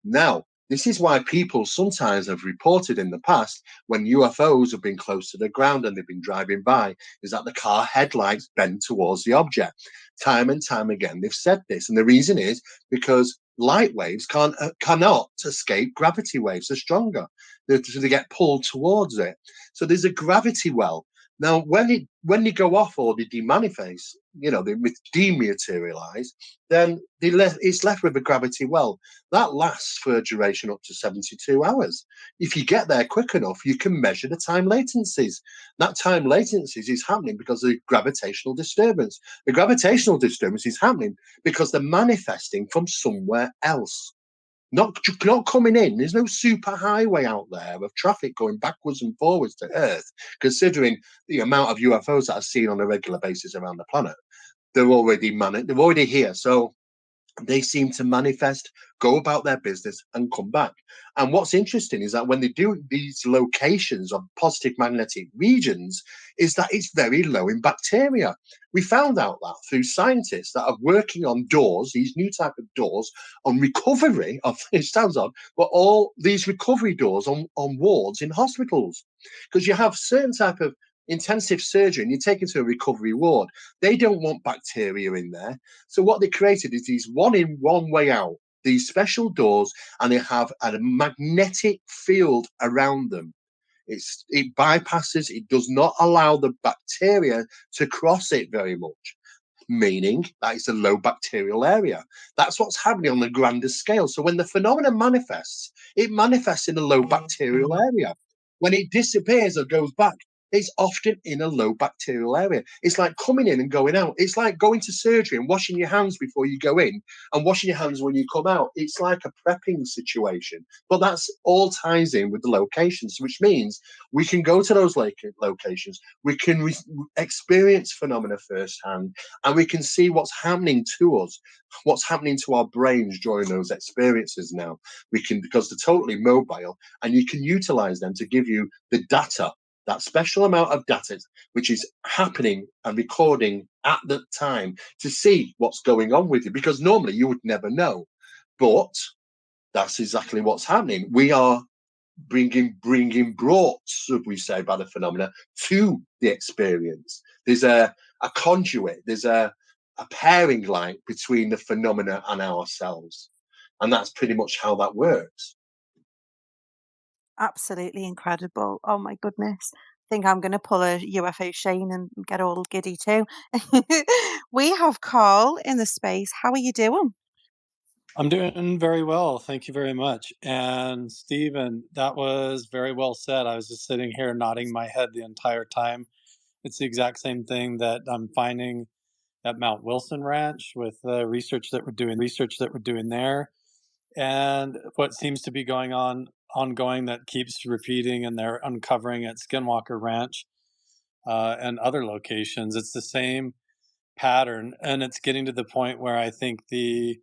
Now, this is why people sometimes have reported in the past when UFOs have been close to the ground and they've been driving by, is that the car headlights bend towards the object. Time and time again, they've said this. And the reason is because light waves cannot escape gravity waves. They're stronger. So they get pulled towards it. So there's a gravity well. Now, when they go off or they demanifest, you know, they dematerialize, then it's left with a gravity well. That lasts for a duration up to 72 hours. If you get there quick enough, you can measure the time latencies. That time latencies is happening because of the gravitational disturbance. The gravitational disturbance is happening because they're manifesting from somewhere else. not coming in. There's no super highway out there of traffic going backwards and forwards to Earth, considering the amount of UFOs that are seen on a regular basis around the planet. They're already here. So they seem to manifest, go about their business, and come back. And what's interesting is that when they do these locations of positive magnetic regions, is that it's very low in bacteria. We found out that through scientists that are working on doors, these new type of doors, on recovery of, it sounds odd, but all these recovery doors on wards in hospitals. Because you have certain type of intensive surgery and you take into a recovery ward, they don't want bacteria in there. So what they created is these one in, one way out, these special doors, and they have a magnetic field around them. It bypasses, it does not allow the bacteria to cross it very much, meaning that it's a low bacterial area. That's what's happening on the grander scale. So when the phenomenon manifests, it manifests in a low bacterial area. When it disappears or goes back, it's often in a low bacterial area. It's like coming in and going out. It's like going to surgery and washing your hands before you go in and washing your hands when you come out. It's like a prepping situation. But that's all ties in with the locations, which means we can go to those locations. We can experience phenomena firsthand, and we can see what's happening to us, what's happening to our brains during those experiences. Now we can, because they're totally mobile, and you can utilize them to give you the data, that special amount of data which is happening and recording at the time, to see what's going on with you, because normally you would never know. But that's exactly what's happening. We are brought, should we say, by the phenomena to the experience. There's a conduit, there's a pairing light between the phenomena and ourselves. And that's pretty much how that works. Absolutely incredible. Oh my goodness. I think I'm going to pull a UFO Shane and get all giddy too. We have Carl in the space. How are you doing? I'm doing very well. Thank you very much. And Stephen, that was very well said. I was just sitting here nodding my head the entire time. It's the exact same thing that I'm finding at Mount Wilson Ranch with the research that we're doing there. And what seems to be going on ongoing that keeps repeating and they're uncovering at Skinwalker Ranch and other locations. It's the same pattern, and it's getting to the point where I think the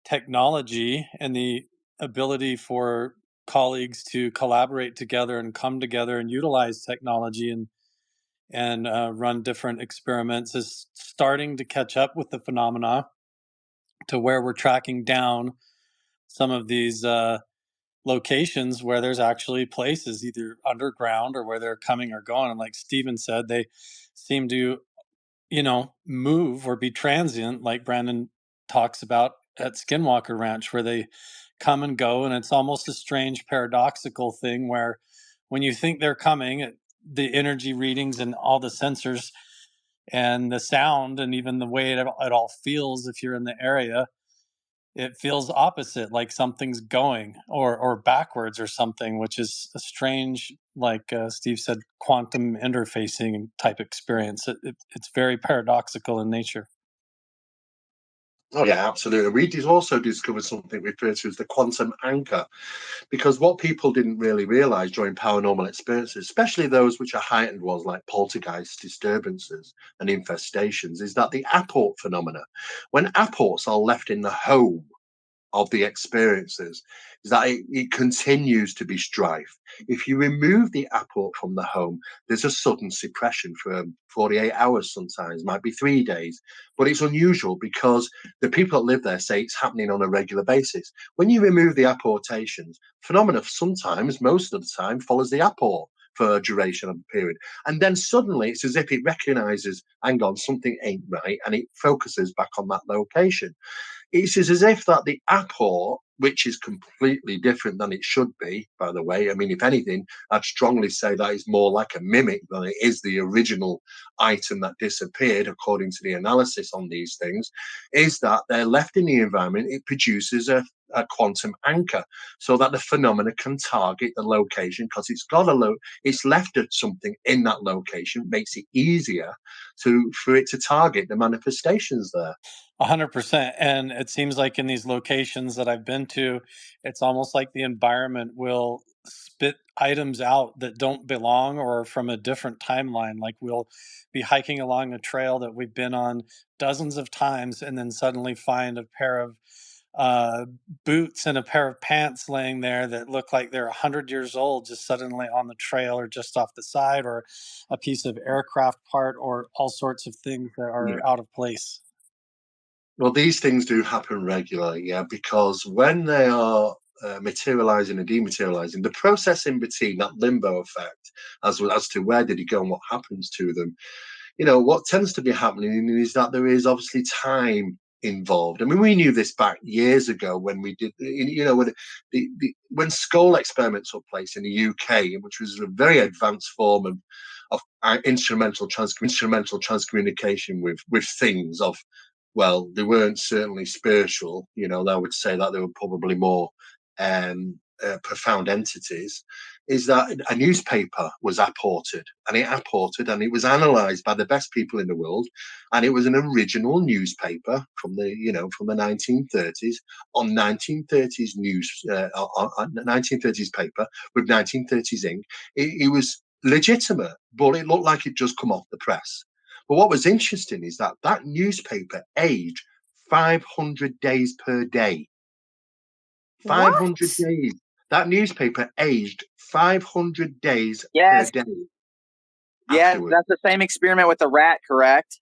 technology and the ability for colleagues to collaborate together and come together and utilize technology and run different experiments is starting to catch up with the phenomena to where we're tracking down some of these locations where there's actually places either underground or where they're coming or going. And like Stephen said, they seem to move or be transient, like Brandon talks about at Skinwalker Ranch, where they come and go. And it's almost a strange paradoxical thing where when you think they're coming, the energy readings and all the sensors and the sound and even the way it all feels, if you're in the area, it feels opposite, like something's going or backwards or something, which is a strange, like Steve said, quantum interfacing type experience. It's very paradoxical in nature. Oh yeah, absolutely. We also discovered something referred to as the quantum anchor, because what people didn't really realize during paranormal experiences, especially those which are heightened ones like poltergeist disturbances and infestations, is that the apport phenomena, when apports are left in the home of the experiences, is that it continues to be strife. If you remove the apport from the home, there's a sudden suppression for 48 hours, sometimes might be 3 days, but it's unusual because the people that live there say it's happening on a regular basis. When you remove the apportations, phenomena sometimes, most of the time, follows the apport for a duration of a period. And then suddenly it's as if it recognizes, hang on, something ain't right, and it focuses back on that location. It's as if that the apport, which is completely different than it should be, by the way. I mean, if anything, I'd strongly say that is more like a mimic than it is the original item that disappeared, according to the analysis on these things, is that they're left in the environment. It produces a quantum anchor, so that the phenomena can target the location, because it's got it's left at something in that location, makes it easier for it to target the manifestations there. 100%. And it seems like in these locations that I've been to, it's almost like the environment will spit items out that don't belong or from a different timeline. Like we'll be hiking along a trail that we've been on dozens of times and then suddenly find a pair of uh, boots and a pair of pants laying there that look like they're 100 years old, just suddenly on the trail or just off the side, or a piece of aircraft part, or all sorts of things that Yeah. are out of place. Well, these things do happen regularly, yeah, because when they are materializing and dematerializing, the process in between, that limbo effect, as to where did he go and what happens to them, what tends to be happening is that there is obviously time involved. I mean, we knew this back years ago when we did, when skull experiments took place in the UK, which was a very advanced form of instrumental transcommunication with things of, well, they weren't certainly spiritual. I would say that they were probably more profound entities. Is that a newspaper was apported, and it was analysed by the best people in the world, and it was an original newspaper from the 1930s, on 1930s news, on 1930s paper with 1930s ink. It was legitimate, but it looked like it just come off the press. But what was interesting is that newspaper aged 500 days per day. 500 What? days. That newspaper aged 500 days per Yes. day Yes, afterwards. that's the same experiment with the rat, correct?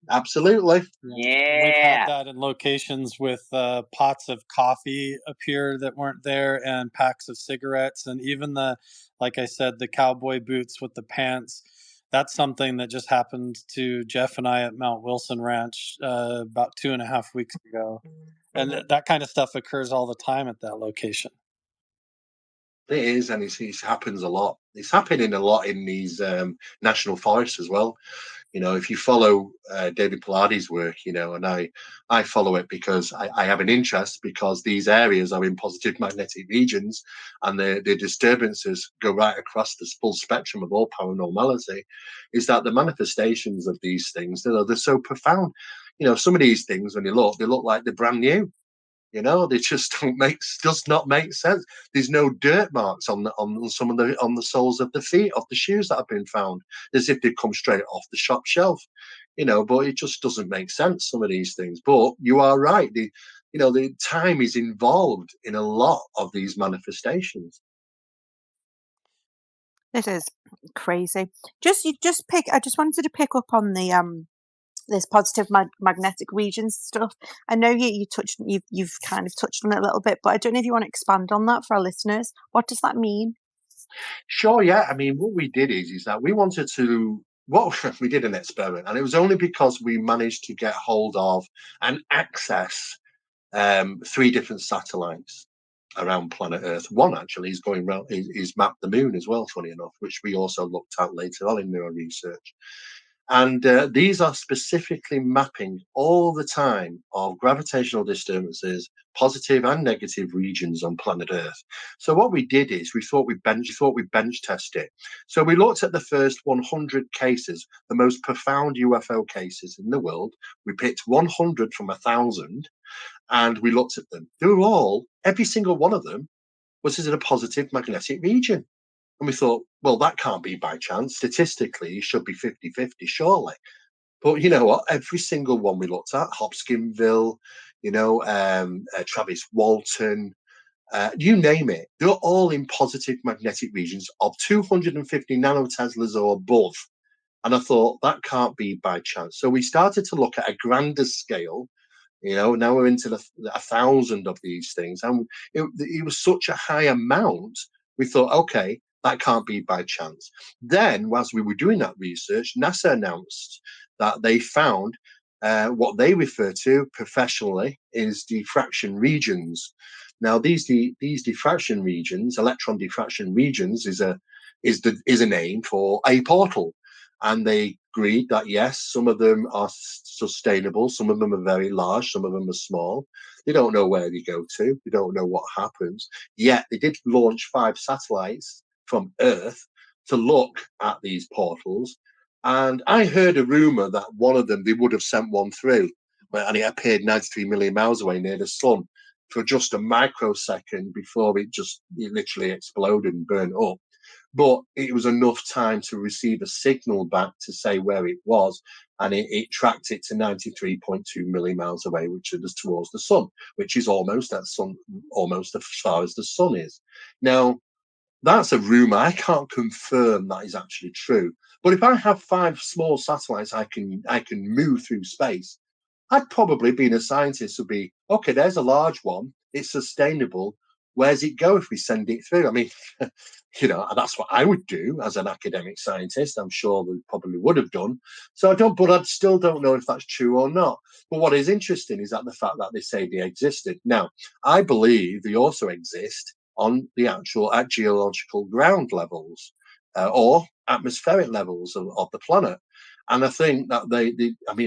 Absolutely. And we've had Yeah. that in locations with pots of coffee appear that weren't there, and packs of cigarettes, and even like I said, the cowboy boots with the pants. That's something that just happened to Jeff and I at Mount Wilson Ranch about 2.5 weeks ago. And that kind of stuff occurs all the time at that location. It is, and it happens a lot. It's happening a lot in these national forests as well. If you follow David Palladie's work, and I follow it because I have an interest, because these areas are in positive magnetic regions, and the disturbances go right across the full spectrum of all paranormality, is that the manifestations of these things, they're so profound. Some of these things, when they look like they're brand new. They just does not make sense. There's no dirt marks on the soles of the feet of the shoes that have been found, as if they've come straight off the shop shelf. But it just doesn't make sense, some of these things. But you are right. The time is involved in a lot of these manifestations. It is crazy. I just wanted to pick up on the this positive magnetic regions stuff. I know you've kind of touched on it a little bit, but I don't know if you want to expand on that for our listeners. What does that mean? Sure, yeah. I mean, what we did is that we wanted to. We did an experiment, and it was only because we managed to get hold of and access 3 different satellites around planet Earth. One actually is going around, is mapped the moon as well, funny enough, which we also looked at later on in our research. And these are specifically mapping all the time of gravitational disturbances, positive and negative regions on planet Earth. So what we did is we thought we'd bench test it. So we looked at the first 100 cases, the most profound UFO cases in the world. We picked 100 from 1,000, and we looked at them. They were every single one of them was in a positive magnetic region. And we thought, well, that can't be by chance. Statistically, it should be 50-50, surely. But you know what? Every single one we looked at, Hobskinville, Travis Walton, you name it, they're all in positive magnetic regions of 250 nanoteslas or above. And I thought, that can't be by chance. So we started to look at a grander scale. Now we're into 1,000 of these things. And it was such a high amount, we thought, okay, that can't be by chance. Then, whilst we were doing that research, NASA announced that they found what they refer to professionally is diffraction regions. Now, these diffraction regions, electron diffraction regions, is a name for a portal. And they agreed that, yes, some of them are sustainable, some of them are very large, some of them are small. They don't know where they go to, they don't know what happens. Yet they did launch 5 satellites from Earth to look at these portals. And I heard a rumor that one of them, they would have sent one through, and it appeared 93 million miles away near the sun for just a microsecond before it literally exploded and burned up. But it was enough time to receive a signal back to say where it was, and it tracked it to 93.2 million miles away, which is towards the sun, which is almost as far as the sun is. Now, that's a rumor. I can't confirm that is actually true. But if I have 5 small satellites I can move through space, I'd probably, being a scientist, would be, okay, there's a large one. It's sustainable. Where's it go if we send it through? I mean, that's what I would do as an academic scientist. I'm sure they probably would have done. So I still don't know if that's true or not. But what is interesting is that the fact that they say they existed. Now, I believe they also exist on the actual geological ground levels or atmospheric levels of the planet. And I think that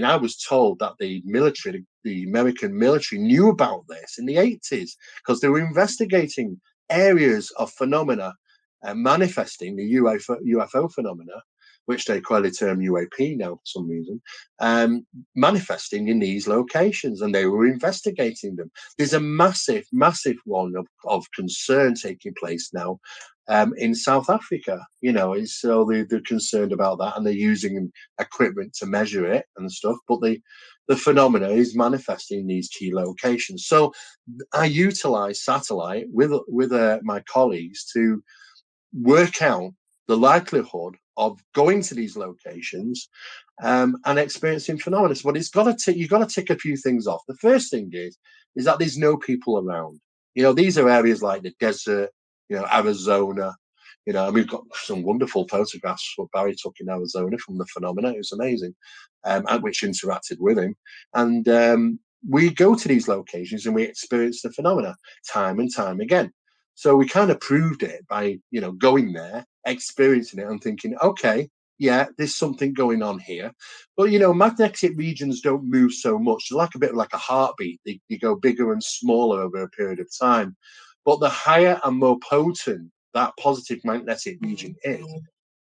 I was told that the American military knew about this in the 80s because they were investigating areas of phenomena manifesting the UFO phenomena, which they clearly term UAP now for some reason, manifesting in these locations, and they were investigating them. There's a massive, massive one of concern taking place now in South Africa. So they're concerned about that, and they're using equipment to measure it and stuff. But the phenomena is manifesting in these key locations. So I utilize satellite with my colleagues to work out the likelihood of going to these locations and experiencing phenomena. But you've got to tick a few things off. The first thing is that there's no people around. These are areas like the desert, Arizona. And we've got some wonderful photographs what Barry took in Arizona from the phenomena. It was amazing, and which interacted with him. And we go to these locations and we experience the phenomena time and time again. So we kind of proved it by, going there, experiencing it and thinking, okay, yeah, there's something going on here. But, magnetic regions don't move so much. They're like a bit like a heartbeat. They go bigger and smaller over a period of time. But the higher and more potent that positive magnetic region is,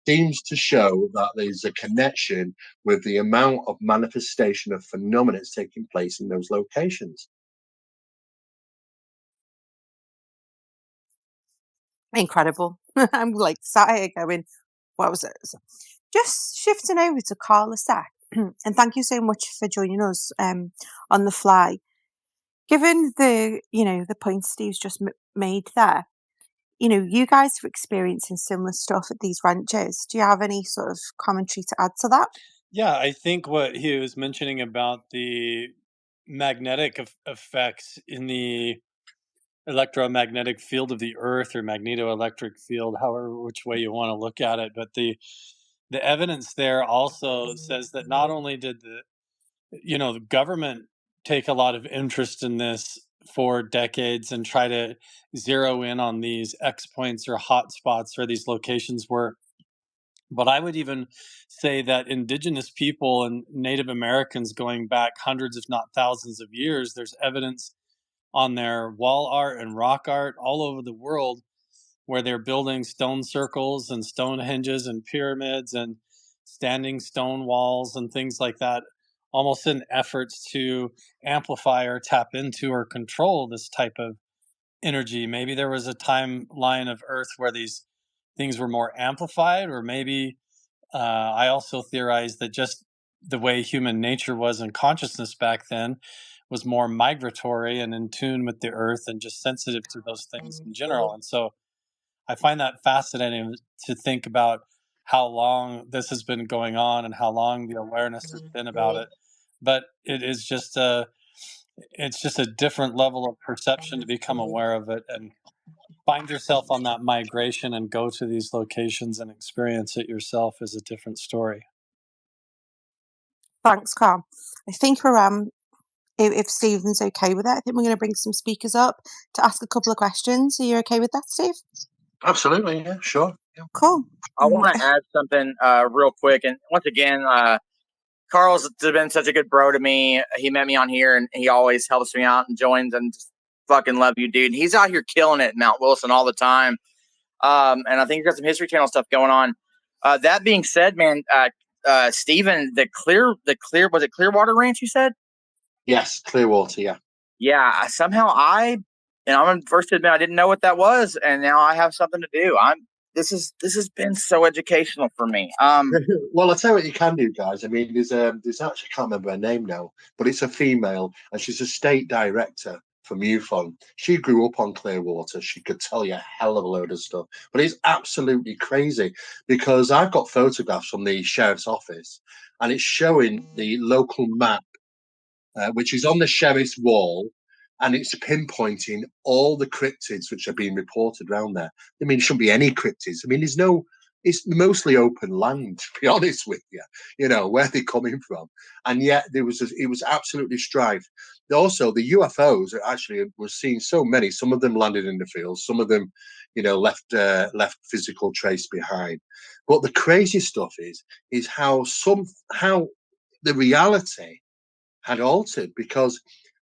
seems to show that there's a connection with the amount of manifestation of phenomena that's taking place in those locations. Incredible. I'm like sat here going, what was it? Just shifting over to Carl a sec. And thank you so much for joining us on the fly. Given the points Steve's just made there, you guys are experiencing similar stuff at these ranches. Do you have any sort of commentary to add to that? Yeah, I think what he was mentioning about the magnetic effects in the electromagnetic field of the earth or magnetoelectric field, however which way you want to look at it, but the evidence there also says that not only did the government take a lot of interest in this for decades and try to zero in on these X points or hot spots or these locations where, but I would even say that indigenous people and Native Americans going back hundreds, if not thousands of years, there's evidence on their wall art and rock art all over the world where they're building stone circles and stone hinges and pyramids and standing stone walls and things like that, almost in efforts to amplify or tap into or control this type of energy. Maybe there was a timeline of Earth where these things were more amplified, or maybe I also theorize that just the way human nature was and consciousness back then was more migratory and in tune with the earth and just sensitive to those things in general. And so I find that fascinating to think about how long this has been going on and how long the awareness has been about it. But it's just a different level of perception to become aware of it and find yourself on that migration and go to these locations and experience it yourself is a different story. Thanks, Carl. I think we're if Stephen's okay with it, I think we're going to bring some speakers up to ask a couple of questions. Are you okay with that, Steve? Absolutely, yeah, sure. Yeah. Cool. I want to add something real quick. And once again, Carl's been such a good bro to me. He met me on here, and he always helps me out and joins. And just fucking love you, dude. He's out here killing it in Mount Wilson all the time. And I think he's got some History Channel stuff going on. That being said, man, Stephen, the clear was it Clearwater Ranch? You said? Yes, Clearwater. Yeah. Yeah. Somehow I'm the first to admit I didn't know what that was, and now I have something to do. This has been so educational for me. Well, I'll tell you what you can do, guys. I mean, there's actually, I can't remember her name now, but it's a female, and she's a state director for MUFON. She grew up on Clearwater. She could tell you a hell of a load of stuff, but it's absolutely crazy because I've got photographs from the sheriff's office, and it's showing the local map, which is on the sheriff's wall, and it's pinpointing all the cryptids which are being reported around there. I mean, there shouldn't be any cryptids. I mean, it's mostly open land, to be honest with you, where they're coming from. And yet it was absolutely strife. Also, the UFOs are actually, we're seeing so many. Some of them landed in the fields, some of them, left physical trace behind. But the crazy stuff is how the reality had altered, because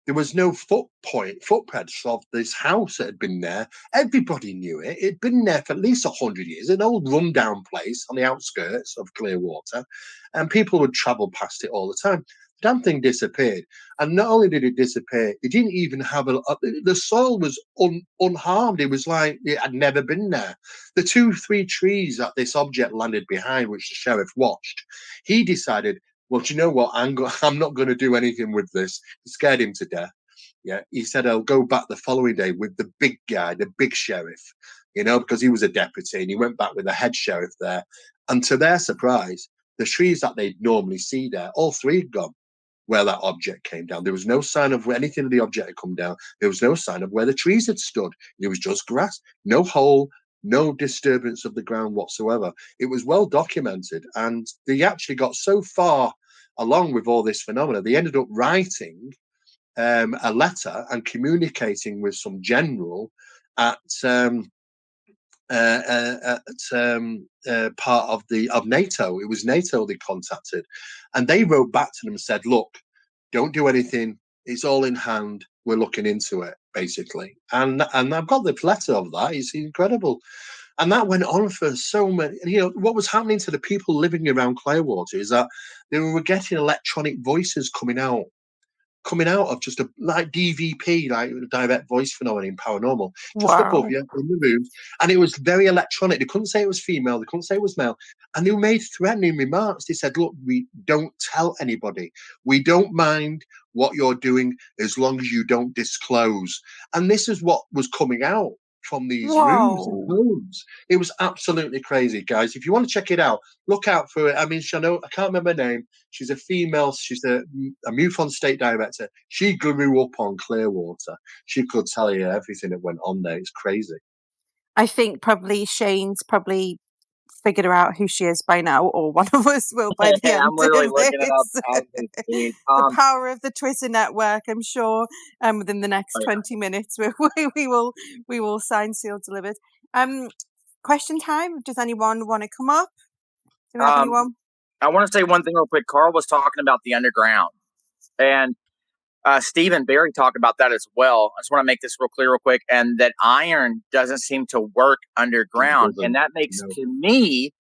there was no footprints of this house that had been there. Everybody knew it. It'd been there for at least 100 years, an old rundown place on the outskirts of Clearwater, and people would travel past it all the time. The damn thing disappeared. And not only did it disappear, it didn't even have the soil was unharmed. It was like it had never been there. The 2-3 trees that this object landed behind, which the sheriff watched, he decided, well, do you know what? I'm not going to do anything with this. It scared him to death. Yeah, he said, I'll go back the following day with the big guy, the big sheriff, because he was a deputy, and he went back with the head sheriff there. And to their surprise, the trees that they'd normally see there, all three had gone where that object came down. There was no sign of where anything of the object had come down. There was no sign of where the trees had stood. It was just grass, no hole, no disturbance of the ground whatsoever. It was well documented, and they actually got so far along with all this phenomena, they ended up writing a letter and communicating with some general at part of NATO. It was NATO they contacted, and they wrote back to them and said, "Look, don't do anything. It's all in hand. We're looking into it, basically." And I've got the letter of that. It's incredible. And that went on for so many. What was happening to the people living around Clearwater is that they were getting electronic voices coming out of just like DVP, like direct voice phenomenon in paranormal, just above Wow. you in the rooms. And it was very electronic. They couldn't say it was female. They couldn't say it was male. And they made threatening remarks. They said, look, we don't tell anybody. We don't mind what you're doing as long as you don't disclose. And this is what was coming out from these rooms and Whoa. homes. It was absolutely crazy, guys. If you want to check it out, look out for it. I mean, I can't remember her name. She's a female. She's a MUFON state director. She grew up on Clearwater. She could tell you everything that went on there. It's crazy. I think probably Shane's probably figured out who she is by now, or one of us will by the end I'm literally of looking it up this. as we speak. The power of the Twitter network, I'm sure. Within the next 20 minutes, we will sign, sealed, delivered. Question time. Does anyone want to come up? Do we have anyone? I want to say one thing real quick. Carl was talking about the underground, and Stephen Barry talked about that as well. I just want to make this real clear real quick, and that iron doesn't seem to work underground. And that makes to me,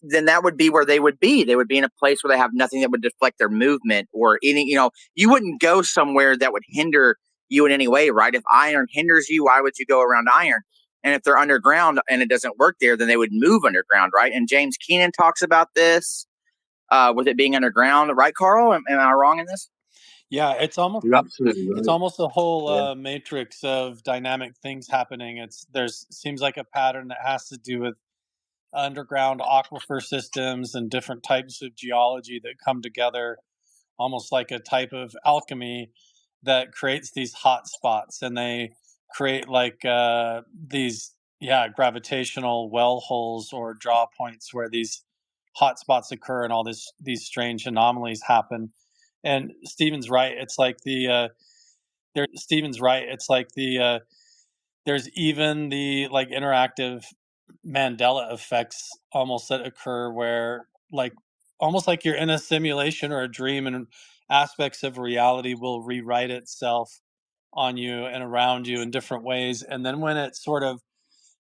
then that would be where they would be. They would be in a place where they have nothing that would deflect their movement or any, you wouldn't go somewhere that would hinder you in any way, right? If iron hinders you, why would you go around iron? And if they're underground and it doesn't work there, then they would move underground, right? And James Keenan talks about this with it being underground, right, Carl? Am I wrong in this? Yeah, it's almost You're absolutely right. It's almost a whole matrix of dynamic things happening. Seems like a pattern that has to do with underground aquifer systems and different types of geology that come together, almost like a type of alchemy that creates these hot spots, and they create like these gravitational well holes or draw points where these hot spots occur and all these strange anomalies happen. And Stephen's right. It's like there's even the like interactive Mandela effects almost that occur where, like, almost like you're in a simulation or a dream, and aspects of reality will rewrite itself on you and around you in different ways. And then when it sort of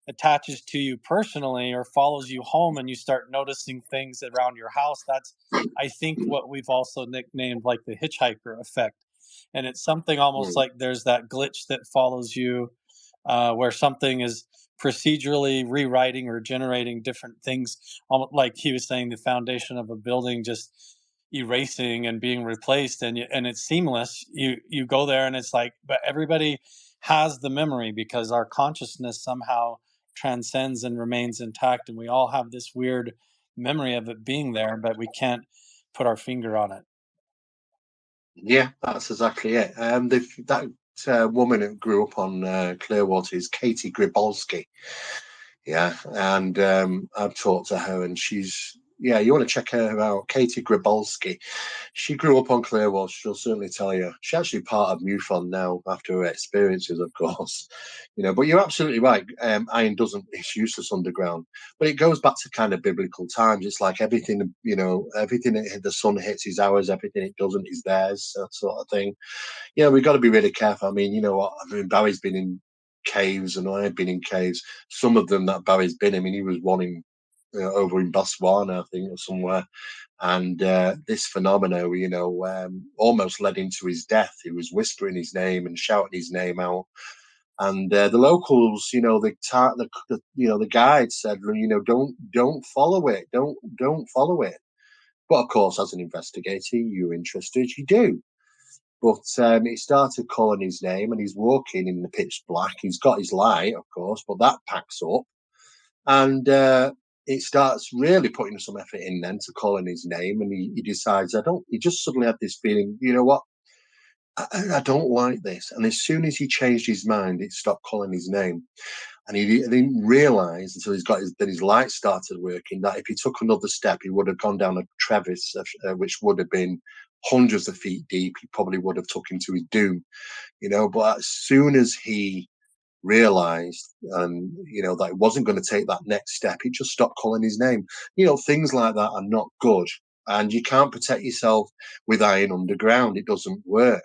attaches to you personally or follows you home and you start noticing things around your house, that's, I think, what we've also nicknamed like the hitchhiker effect. And it's something almost Mm. like there's that glitch that follows you, where something is procedurally rewriting or generating different things, like he was saying, the foundation of a building just erasing and being replaced, and it's seamless. You go there and it's like, but everybody has the memory because our consciousness somehow transcends and remains intact, and we all have this weird memory of it being there, but we can't put our finger on it. Yeah, that's exactly it. That woman who grew up on Clearwater is Katie Gribolski. Yeah, and I've talked to her, and she's, yeah, you want to check her out, Katie Gribolski. She grew up on Clearwater. She'll certainly tell you. She's actually part of MUFON now after her experiences, of course. But you're absolutely right. Iron doesn't, it's useless underground. But it goes back to kind of biblical times. It's like everything, everything that the sun hits is ours, everything it doesn't is theirs, that sort of thing. We've got to be really careful. I mean, you know what? I mean, Barry's been in caves and I've been in caves. Some of them that Barry's been, I mean, he was one in over in Botswana, I think, or somewhere. And this phenomena, almost led him to his death. He was whispering his name and shouting his name out. And the locals, the guide said, don't follow it, don't follow it. But of course, as an investigator, you're interested, you do. But he started calling his name, and he's walking in the pitch black. He's got his light, of course, but that packs up. And it starts really putting some effort in then to calling his name. And he decides, he just suddenly had this feeling, you know what? I don't like this. And as soon as he changed his mind, it stopped calling his name. And he didn't realize until his light started working that if he took another step, he would have gone down a crevice, which would have been hundreds of feet deep. He probably would have took him to his doom, But as soon as he realized, that he wasn't going to take that next step, he just stopped calling his name. Things like that are not good, and you can't protect yourself with iron underground. It doesn't work.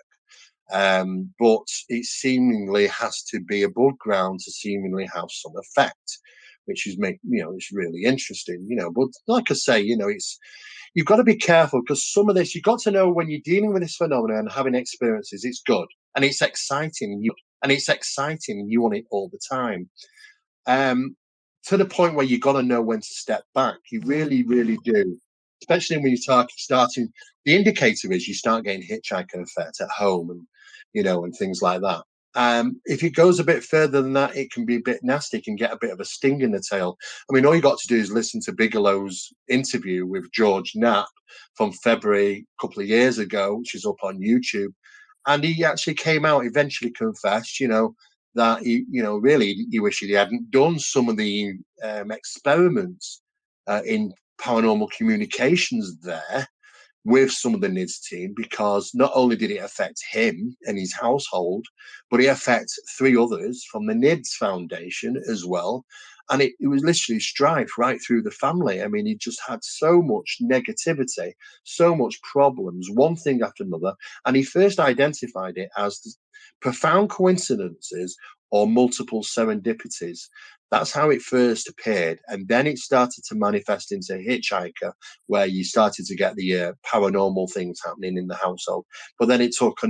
But it seemingly has to be above ground to seemingly have some effect, which is it's really interesting, But like I say, you've got to be careful because some of this, you've got to know when you're dealing with this phenomenon and having experiences, it's good and it's exciting, and you want it all the time. To the point where you've got to know when to step back. You really, really do. Especially when you're starting, the indicator is you start getting hitchhiker effect at home and things like that. If it goes a bit further than that, it can be a bit nasty, it can get a bit of a sting in the tail. I mean, all you got to do is listen to Bigelow's interview with George Knapp from February a couple of years ago, which is up on YouTube. And he actually came out, eventually confessed, that really he wished he hadn't done some of the experiments in paranormal communications there with some of the NIDS team, because not only did it affect him and his household, but it affected 3 others from the NIDS Foundation as well. And it was literally strife right through the family. I mean, he just had so much negativity, so much problems, one thing after another. And he first identified it as profound coincidences or multiple serendipities. That's how it first appeared. And then it started to manifest into Hitchhiker, where you started to get the paranormal things happening in the household. But then it took a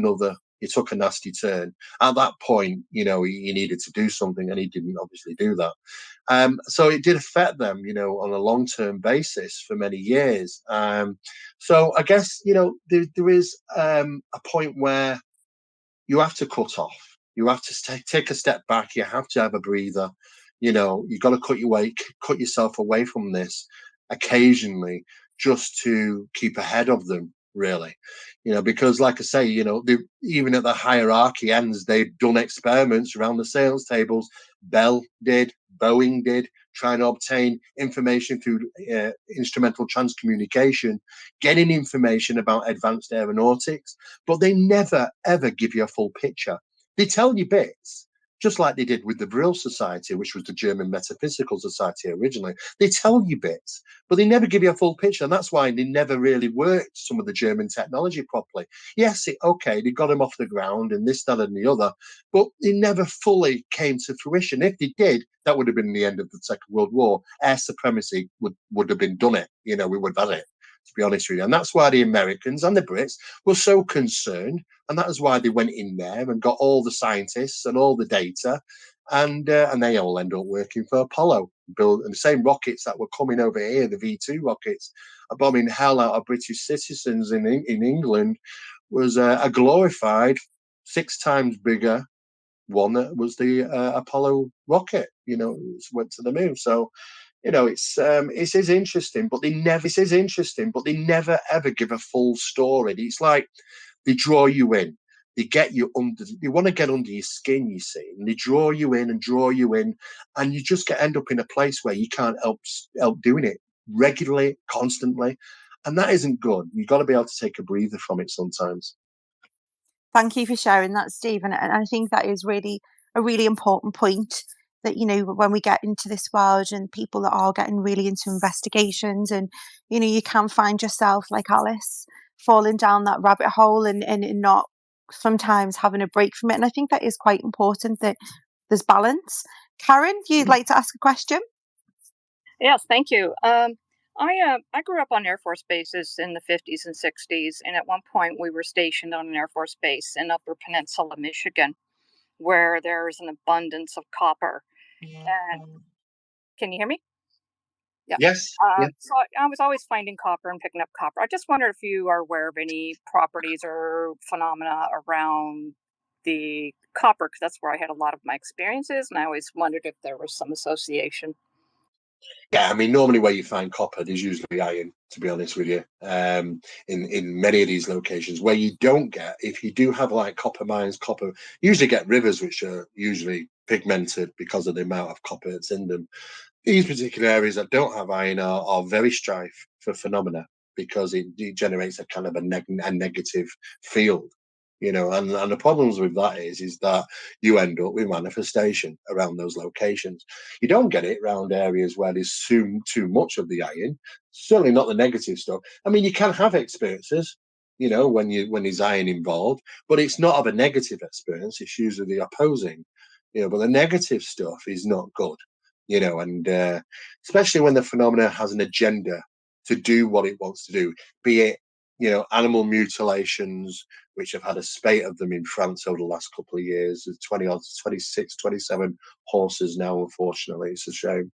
nasty turn. At that point, he needed to do something, and he didn't obviously do that. So it did affect them, on a long-term basis for many years. So I guess, there is a point where you have to cut off. You have to take a step back. You have to have a breather. You've got to cut yourself away from this occasionally, just to keep ahead of them, really. Because like I say, even at the hierarchy ends, they've done experiments around the sales tables. Bell did, Boeing did, trying to obtain information through instrumental transcommunication, getting information about advanced aeronautics, but they never, ever give you a full picture. They tell you bits, just like they did with the Brill Society, which was the German Metaphysical Society originally. They tell you bits, but they never give you a full picture. And that's why they never really worked some of the German technology properly. Yes, they got them off the ground and this, that, and the other, but they never fully came to fruition. If they did, that would have been the end of the Second World War. Air supremacy would have been done it. We would have had it, to be honest with you. And that's why the Americans and the Brits were so concerned. And that is why they went in there and got all the scientists and all the data. And they all end up working for Apollo. And the same rockets that were coming over here, the V2 rockets, are bombing hell out of British citizens in England, was a glorified 6 times bigger one that was the Apollo rocket, went to the moon. So, it is interesting, but they never ever give a full story. It's like they draw you in. They get you under. They want to get under your skin, you see, and they draw you in, and you just end up in a place where you can't help doing it regularly, constantly, and that isn't good. You've got to be able to take a breather from it sometimes. Thank you for sharing that, Steve. And I think that is really a really important point, that, when we get into this world and people that are getting really into investigations, and, you can find yourself, like Alice, falling down that rabbit hole and not sometimes having a break from it. And I think that is quite important, that there's balance. Karen, you'd like to ask a question? Yes, thank you. I grew up on Air Force bases in the 50s and 60s, and at one point we were stationed on an Air Force base in Upper Peninsula, Michigan, where there's an abundance of copper. And can you hear me? Yeah. Yes. So I was always finding copper and picking up copper. I just wondered if you are aware of any properties or phenomena around the copper, because that's where I had a lot of my experiences, and I always wondered if there was some association. Yeah, I mean, normally where you find copper, there's usually iron, to be honest with you. In many of these locations, where you don't get, if you do have like copper mines, you usually get rivers which are usually pigmented because of the amount of copper that's in them. These particular areas that don't have iron are very strife for phenomena, because it generates a kind of a negative field. And the problems with that is that you end up with manifestation around those locations. You don't get it around areas where there's too much of the iron. Certainly not the negative stuff. I mean, you can have experiences, when there's iron involved, but it's not of a negative experience. It's usually the opposing. But the negative stuff is not good. And especially when the phenomena has an agenda to do what it wants to do, be it, animal mutilations, which have had a spate of them in France over the last couple of years. There's 26, 27 horses now, unfortunately. It's a shame.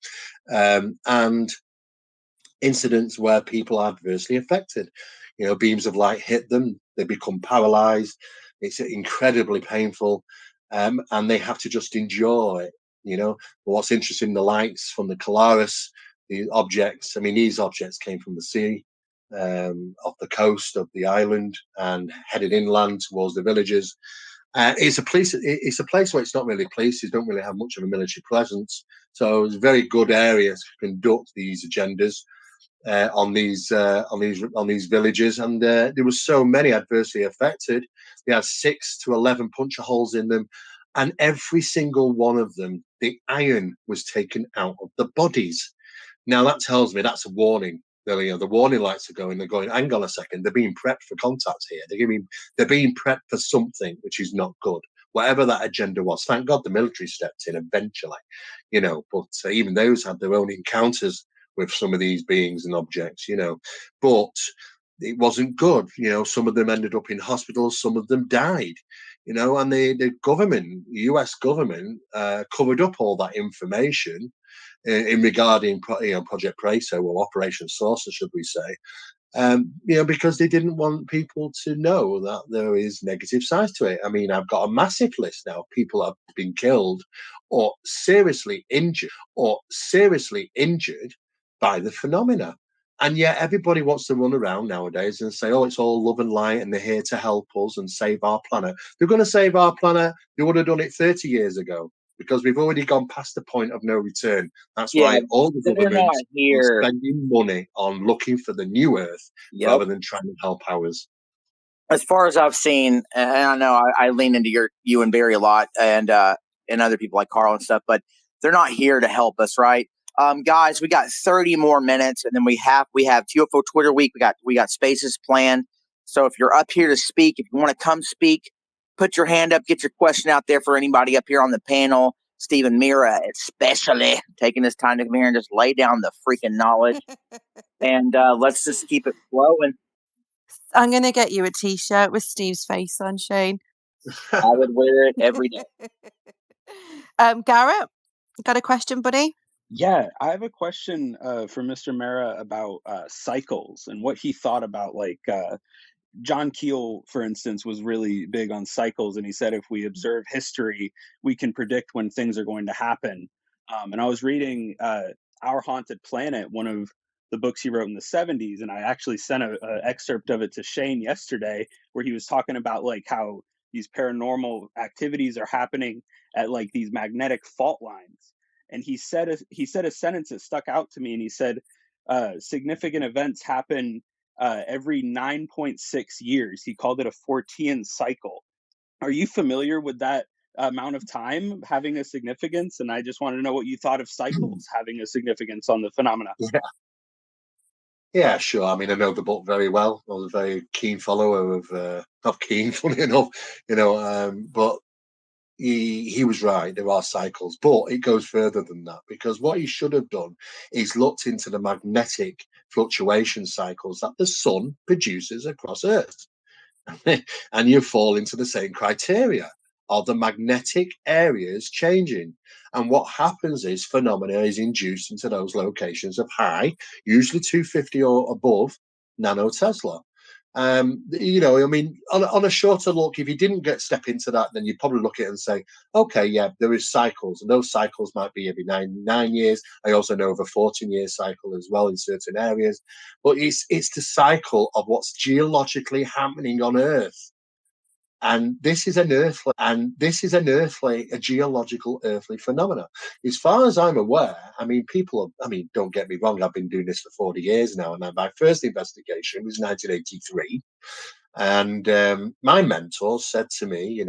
And incidents where people are adversely affected. Beams of light hit them, they become paralyzed. It's incredibly painful, and they have to just endure it. But what's interesting, the lights from the Colaris, the objects, I mean, these objects came from the sea, off the coast of the island, and headed inland towards the villages. It's a place where it's not really places, don't really have much of a military presence. So it's a very good area to conduct these agendas on these villages, and there were so many adversely affected. They had 6 to 11 puncture holes in them, and every single one of them, the iron was taken out of the bodies. Now that tells me that's a warning. The warning lights are going. They're going, hang on a second. They're being prepped for contact here. They're being prepped for something which is not good. Whatever that agenda was. Thank God the military stepped in eventually. But even those had their own encounters with some of these beings and objects. But it wasn't good. Some of them ended up in hospitals. Some of them died. And the government, the US government, covered up all that information in regarding Project Preso, or Operation Saucer, should we say, because they didn't want people to know that there is negative sides to it. I mean, I've got a massive list now of people that have been killed or seriously injured by the phenomena. And yet everybody wants to run around nowadays and say, oh, it's all love and light and they're here to help us and save our planet. They're going to save our planet. They would have done it 30 years ago, because we've already gone past the point of no return. That's why all the governments are spending money on looking for the new Earth rather than trying to help ours. As far as I've seen, and I know I lean into you and Barry a lot, and and other people like Carl and stuff, but they're not here to help us, right? Guys, we got 30 more minutes, and then we have UFO Twitter week. We got spaces planned. So if you're up here to speak, if you want to come speak, put your hand up, get your question out there for anybody up here on the panel. Stephen Mera, especially taking this time to come here and just lay down the freaking knowledge. And let's just keep it flowing. I'm going to get you a T-shirt with Steve's face on, Shane. I would wear it every day. Garrett, got a question, buddy? Yeah, I have a question for Mr. Mera about cycles and what he thought about, like, John Keel, for instance, was really big on cycles, and he said if we observe history, we can predict when things are going to happen. And I was reading Our Haunted Planet, one of the books he wrote in the 70s, and I actually sent an excerpt of it to Shane yesterday, where he was talking about like how these paranormal activities are happening at like these magnetic fault lines. And he said a sentence that stuck out to me, and he said significant events happen every 9.6 years. He called it a Fortean cycle. Are you familiar with that amount of time having a significance? And I just want to know what you thought of cycles having a significance on the phenomena. Yeah, sure. I mean, I know the book very well. I was a very keen follower of, not keen, funny enough, but he was right. There are cycles, but it goes further than that, because what he should have done is looked into the magnetic fluctuation cycles that the sun produces across Earth. And you fall into the same criteria of the magnetic areas changing. And what happens is phenomena is induced into those locations of high, usually 250 or above nanotesla. I mean, on a shorter look, if you didn't step into that, then you'd probably look at it and say, okay, yeah, there is cycles, and those cycles might be every nine years. I also know of a 14-year cycle as well in certain areas, but it's the cycle of what's geologically happening on Earth. And this is a geological earthly phenomena. As far as I'm aware, I mean, don't get me wrong, I've been doing this for 40 years now, and my first investigation was 1983. And my mentor said to me,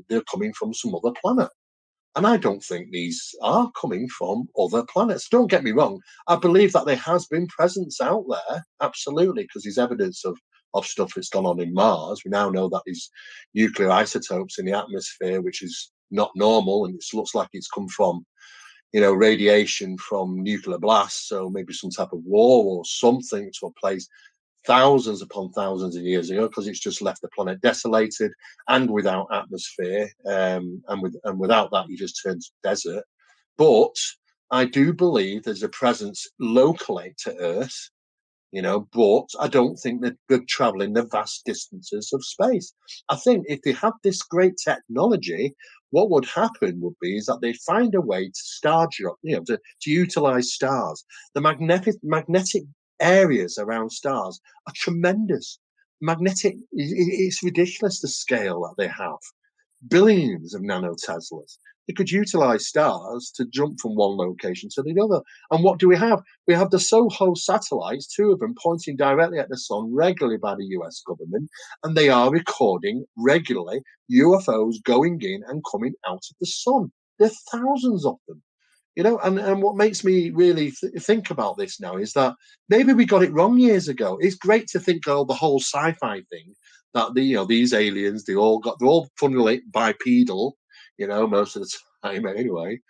they're coming from some other planet. And I don't think these are coming from other planets. Don't get me wrong. I believe that there has been presence out there, absolutely, because there's evidence of stuff that's gone on in Mars. We now know that there's nuclear isotopes in the atmosphere, which is not normal, and it looks like it's come from, radiation from nuclear blasts, so maybe some type of war or something took place thousands upon thousands of years ago, because it's just left the planet desolated and without atmosphere, and without that, you just turn to desert. But I do believe there's a presence locally to Earth, but I don't think that they're traveling the vast distances of space. I think if they had this great technology, what would happen would be is that they'd find a way to to utilize stars. The magnetic areas around stars are tremendous. It's ridiculous the scale that they have. Billions of nanoteslas. They could utilize stars to jump from one location to the other. And what do we have? We have the SOHO satellites, 2 of them pointing directly at the sun regularly by the US government, and they are recording regularly UFOs going in and coming out of the sun. There are thousands of them. And what makes me really think about this now is that maybe we got it wrong years ago. It's great to think the whole sci-fi thing that these aliens, they're all funnily bipedal, most of the time anyway,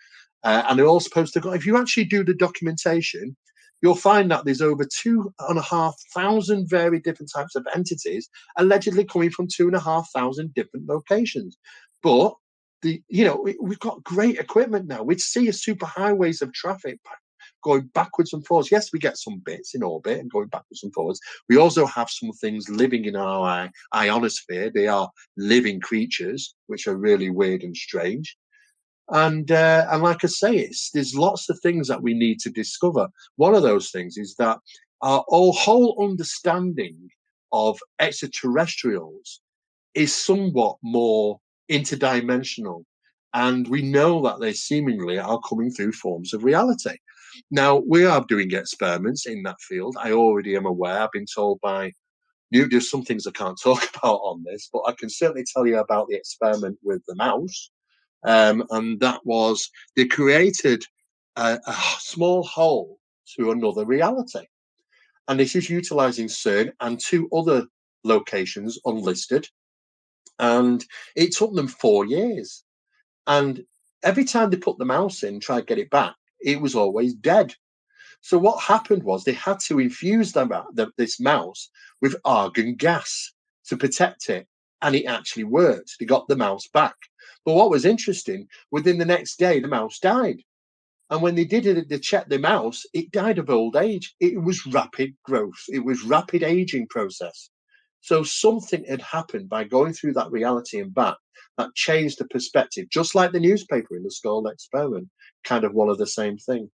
and they're all supposed to go. If you actually do the documentation, you'll find that there's over 2,500 very different types of entities allegedly coming from 2,500 different locations, but we've got great equipment now. We'd see a superhighways of traffic going backwards and forwards. Yes, we get some bits in orbit and going backwards and forwards. We also have some things living in our ionosphere. They are living creatures, which are really weird and strange. And like I say, there's lots of things that we need to discover. One of those things is that our whole understanding of extraterrestrials is somewhat more interdimensional, and we know that they seemingly are coming through forms of reality. Now, we are doing experiments in that field. I already am aware. I've been told by there's some things I can't talk about on this, but I can certainly tell you about the experiment with the mouse. And that was they created a small hole to another reality. And this is utilizing CERN and two other locations unlisted. And it took them 4 years. And every time they put the mouse in, try to get it back, it was always dead. So what happened was they had to infuse this mouse with argon gas to protect it. And it actually worked. They got the mouse back. But what was interesting, within the next day, the mouse died. And when they did it, they checked the mouse, it died of old age. It was rapid growth. It was rapid aging process. So something had happened by going through that reality and back that changed the perspective, just like the newspaper in the Skull experiment, kind of one of the same thing.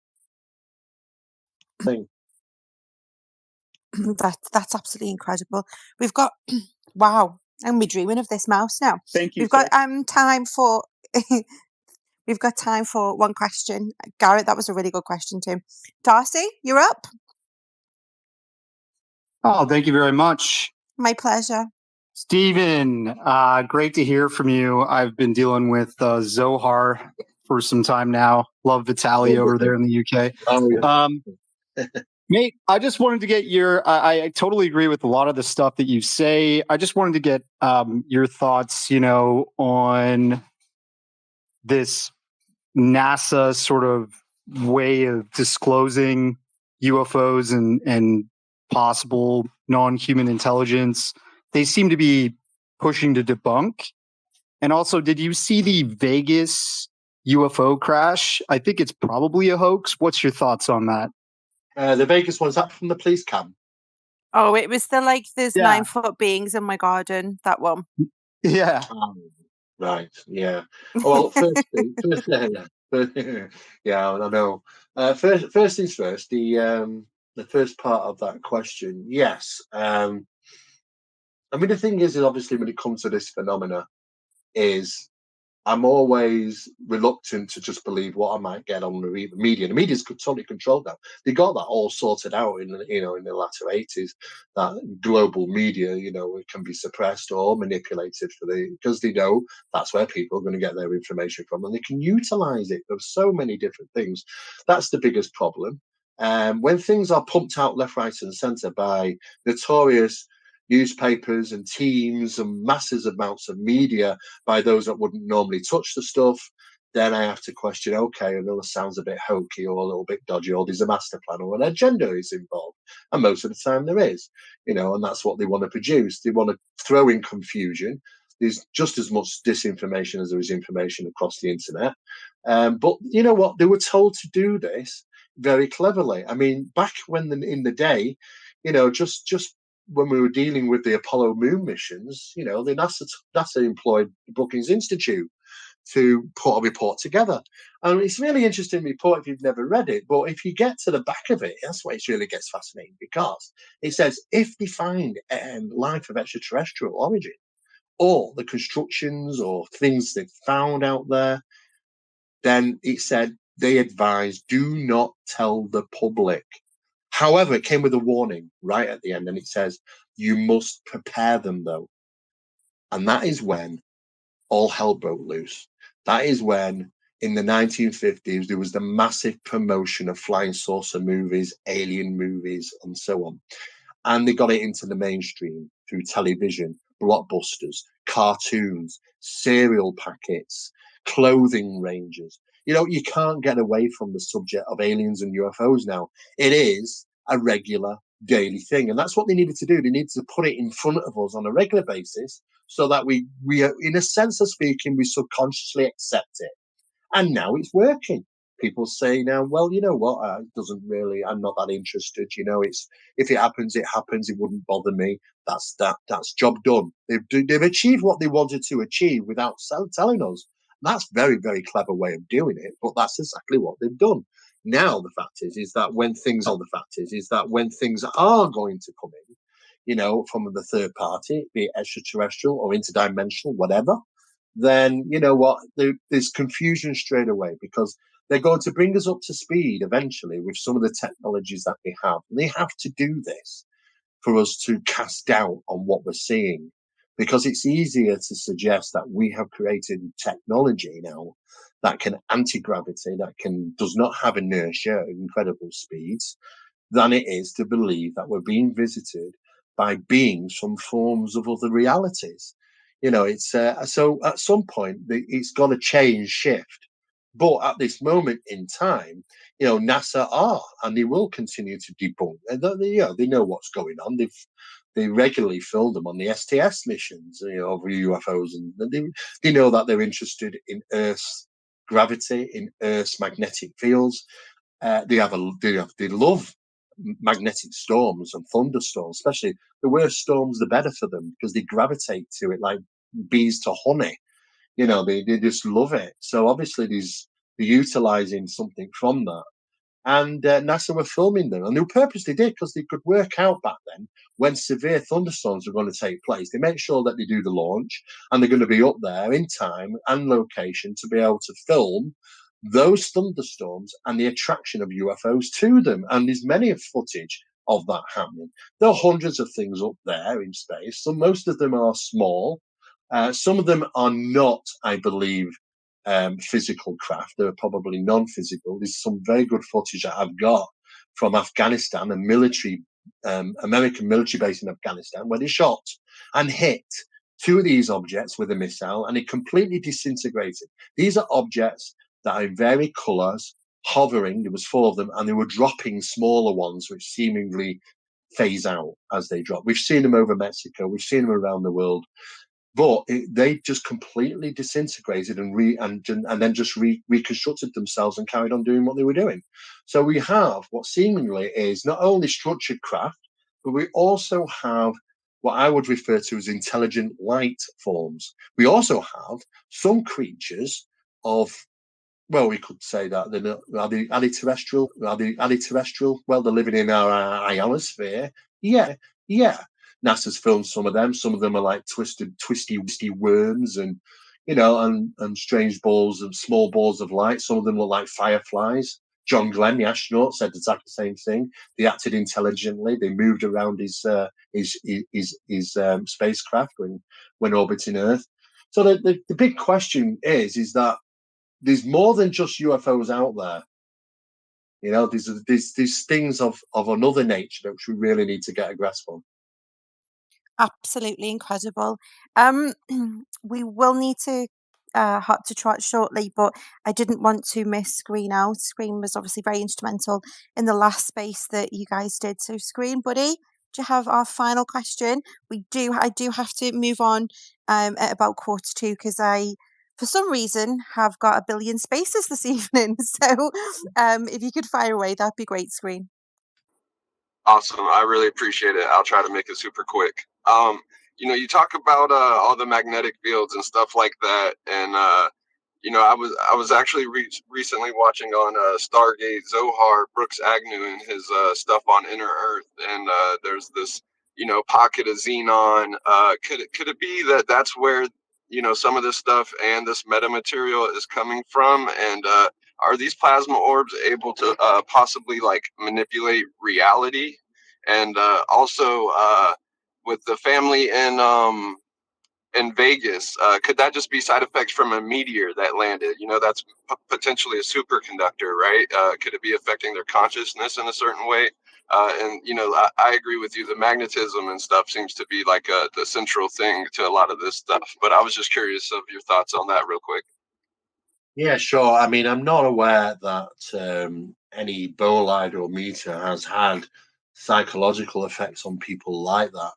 That's absolutely incredible. We've got wow, I'm dreaming of this mouse now. Thank you, We've got sir. time for we've got time for one question. Garrett, that was a really good question too. Darcy, you're up. Oh, thank you very much. My pleasure. Stephen, great to hear from you. I've been dealing with Zohar for some time now. Love Vitaly over there in the UK. Oh, yeah. Mate, I just wanted to get your, I totally agree with a lot of the stuff that you say. I just wanted to get your thoughts, on this NASA sort of way of disclosing UFOs and possible non-human intelligence. They seem to be pushing to debunk. And also, did you see the Vegas UFO crash? I think it's probably a hoax. What's your thoughts on that? The Vegas one's up from the police cam. Oh, it was there's 9-foot beings in my garden. That one. Yeah. Right. Yeah. Well, first yeah, I know. First things first. The first part of that question. Yes. I mean, the thing is obviously when it comes to this phenomena, is I'm always reluctant to just believe what I might get on the media. The media's totally controlled now. They got that all sorted out in the latter 80s. That global media, it can be suppressed or manipulated because they know that's where people are going to get their information from, and they can utilize it for so many different things. That's the biggest problem. When things are pumped out left, right, and centre by notorious newspapers and teams and massive amounts of media by those that wouldn't normally touch the stuff, then I have to question, okay, and it sounds a bit hokey or a little bit dodgy, or there's a master plan or an agenda is involved. And most of the time there is, and that's what they want to produce. They want to throw in confusion. There's just as much disinformation as there is information across the internet. But you know what? They were told to do this very cleverly. I mean, back in the day, just when we were dealing with the Apollo moon missions, the NASA employed the Brookings Institute to put a report together. And it's a really interesting report if you've never read it. But if you get to the back of it, that's where it really gets fascinating, because it says if they find life of extraterrestrial origin, or the constructions or things they've found out there, then it said they advise do not tell the public. However, it came with a warning right at the end, and it says, you must prepare them, though. And that is when all hell broke loose. That is when, in the 1950s, there was the massive promotion of flying saucer movies, alien movies, and so on. And they got it into the mainstream through television, blockbusters, cartoons, cereal packets, clothing ranges. You can't get away from the subject of aliens and UFOs now. It is a regular daily thing. And that's what they needed to do. They needed to put it in front of us on a regular basis so that we in a sense of speaking, we subconsciously accept it. And now it's working. People say now, well, you know what? It doesn't really, I'm not that interested. It's, if it happens, it happens. It wouldn't bother me. That's job done. They've achieved what they wanted to achieve without telling us. That's very, very clever way of doing it, but that's exactly what they've done. Now the fact is that when things are going to come in, from the third party, be it extraterrestrial or interdimensional, whatever, then you know what? There's confusion straight away, because they're going to bring us up to speed eventually with some of the technologies that they have. And they have to do this for us to cast doubt on what we're seeing, because it's easier to suggest that we have created technology now that can anti-gravity, that does not have inertia at incredible speeds, than it is to believe that we're being visited by beings from forms of other realities. It's so at some point it's got to shift. But at this moment in time, NASA are, and they will continue to debunk. And they know what's going on. They regularly film them on the STS missions, over UFOs, and they know that they're interested in Earth's gravity, in Earth's magnetic fields. They love magnetic storms and thunderstorms, especially the worse storms, the better for them, because they gravitate to it like bees to honey. They just love it. So obviously they're utilizing something from that. And NASA were filming them, and they purposely did because they could work out back then when severe thunderstorms were going to take place. They make sure that they do the launch, and they're going to be up there in time and location to be able to film those thunderstorms and the attraction of UFOs to them. And there's many footage of that happening. There are hundreds of things up there in space. So most of them are small. Some of them are not, I believe, physical craft. They're probably non-physical. There's some very good footage that I've got from Afghanistan, a American military base in Afghanistan, where they shot and hit two of these objects with a missile, and it completely disintegrated. These are objects that are in varied colours, hovering. There was 4 of them, and they were dropping smaller ones, which seemingly phase out as they drop. We've seen them over Mexico. We've seen them around the world. But they just completely disintegrated and then just reconstructed themselves and carried on doing what they were doing. So we have what seemingly is not only structured craft, but we also have what I would refer to as intelligent light forms. We also have some creatures of, well, we could say that are they terrestrial? Are they terrestrial? Well, they're living in our ionosphere. Yeah. NASA's filmed some of them. Some of them are like twisty worms and strange small balls of light. Some of them look like fireflies. John Glenn, the astronaut, said exactly the same thing. They acted intelligently. They moved around his spacecraft when orbiting Earth. So the big question is that there's more than just UFOs out there. There's things of another nature that we really need to get a grasp on. Absolutely incredible. We will need to hot to trot shortly, but I didn't want to miss Screen out. Screen was obviously very instrumental in the last space that you guys did. So, Screen buddy, do you have our final question? I do have to move on at about 1:45 because I, for some reason, have got a billion spaces this evening. So, if you could fire away, that'd be great, Screen. Awesome. I really appreciate it. I'll try to make it super quick. You talk about all the magnetic fields and stuff like that, and I was actually recently watching on Stargate Zohar Brooks Agnew and his stuff on Inner Earth, and there's this pocket of xenon. Could it be that that's where some of this stuff and this metamaterial is coming from, and are these plasma orbs able to possibly like manipulate reality? And also with the family in Vegas, could that just be side effects from a meteor that landed? That's potentially a superconductor, right? Could it be affecting their consciousness in a certain way? And I agree with you. The magnetism and stuff seems to be like the central thing to a lot of this stuff. But I was just curious of your thoughts on that real quick. Yeah, sure. I mean, I'm not aware that any bolide or meteor has had psychological effects on people like that.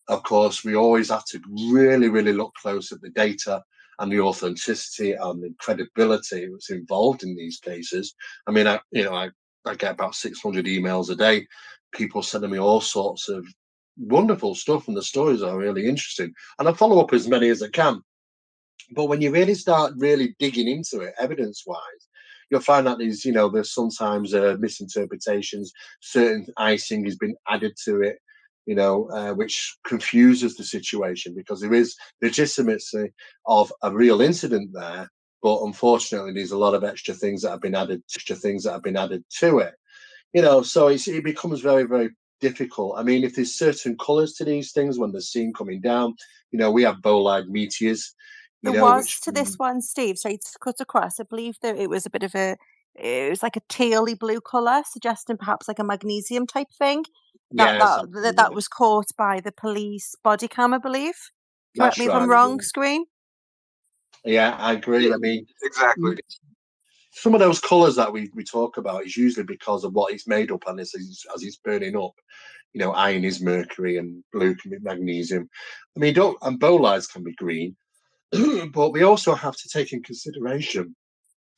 Of course, we always have to really, really look close at the data and the authenticity and the credibility that's involved in these cases. I mean, I get about 600 emails a day, people sending me all sorts of wonderful stuff, and the stories are really interesting. And I follow up as many as I can. But when you really start really digging into it, evidence-wise, you'll find that there's sometimes misinterpretations. Certain icing has been added to it, which confuses the situation because there is legitimacy of a real incident there, but unfortunately, there's a lot of extra things that have been added to it. So it becomes very, very difficult. I mean, if there's certain colours to these things when they're seen coming down, we have bow-eyed meteors, There which was to this one, Steve, so it's cut across. I believe that it was a bit of it was like a tealy blue colour, suggesting perhaps like a magnesium type thing. yes, That was caught by the police body cam, I believe. Correct that's me if right. I'm wrong, Screen. Yeah, I agree. Yeah, I mean, exactly. some of those colours that we talk about is usually because of what it's made up, and as it's burning up. Iron is mercury, and blue can be magnesium. I mean, and bolides can be green, but we also have to take in consideration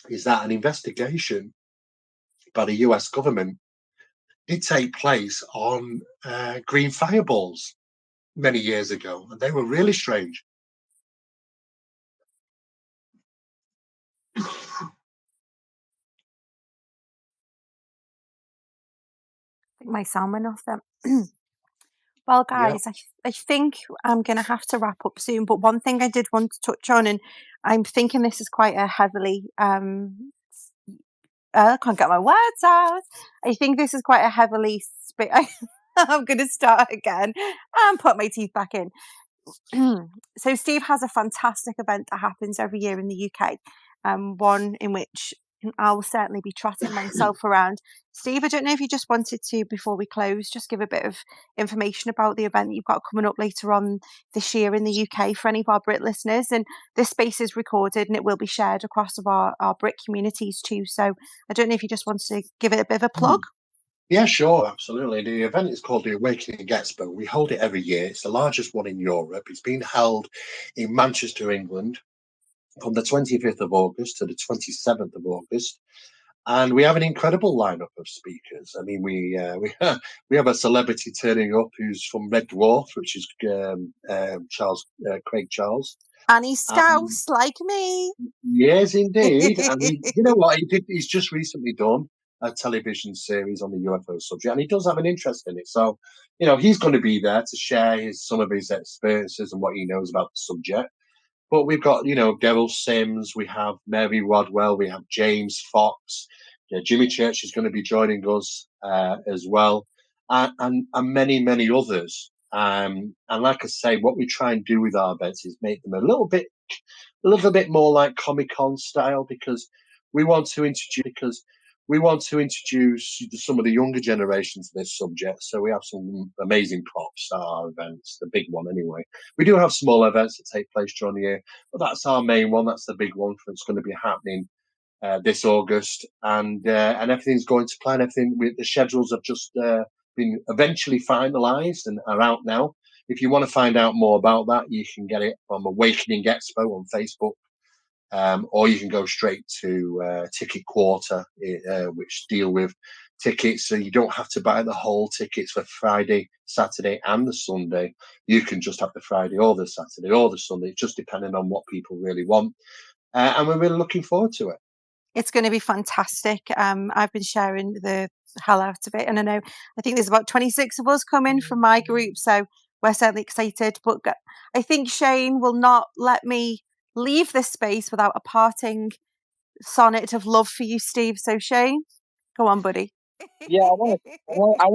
is that an investigation by the US government did take place on green fireballs many years ago, and they were really strange. I think my sound went off then. Well, Yeah. guys, I think I'm going to have to wrap up soon. But one thing I did want to touch on, and I'm thinking this is quite a heavily I can't get my words out. I think this is quite a heavily. I'm going to start again and put my teeth back in. So Steve has a fantastic event that happens every year in the UK, one in which I'll certainly be trotting myself around. Steve, I don't know if you just wanted to, before we close, just give a bit of information about the event that you've got coming up later on this year in the UK for any of our Brit listeners. And this space is recorded and it will be shared across of our Brit communities too. So I don't know if you just want to give it a bit of a plug. Yeah, sure, absolutely. The event is called the Awakening Expo. We hold it every year. It's the largest one in Europe. It's been held in Manchester, England, from the 25th of August to the 27th of August. And we have an incredible lineup of speakers. I mean, we have a celebrity turning up who's from Red Dwarf, which is Craig Charles. Annie Scouse, like me. Yes, indeed. And you know what? He's just recently done a television series on the UFO subject, and he does have an interest in it. So, he's going to be there to share some of his experiences and what he knows about the subject. But we've got, Gerald Sims, we have Mary Rodwell, we have James Fox, Jimmy Church is going to be joining us as well, and many, many others. And like I say, what we try and do with our events is make them a little bit more like Comic-Con style, because we want to introduce some of the younger generations to this subject. So we have some amazing props at our events, the big one anyway. We do have small events that take place during the year, but that's our main one. That's the big one for it's going to be happening this August, and everything's going to plan. The schedules have just been eventually finalised and are out now. If you want to find out more about that, you can get it from Awakening Expo on Facebook, or you can go straight to Ticket Quarter, which deal with tickets. So you don't have to buy the whole tickets for Friday, Saturday, and the Sunday. You can just have the Friday or the Saturday or the Sunday, just depending on what people really want. And we're really looking forward to it. It's going to be fantastic. I've been sharing the hell out of it, and I think there's about 26 of us coming from my group, so we're certainly excited. But I think Shane will not let me leave this space without a parting sonnet of love for you, Steve. So Shane, go on, buddy. Yeah, I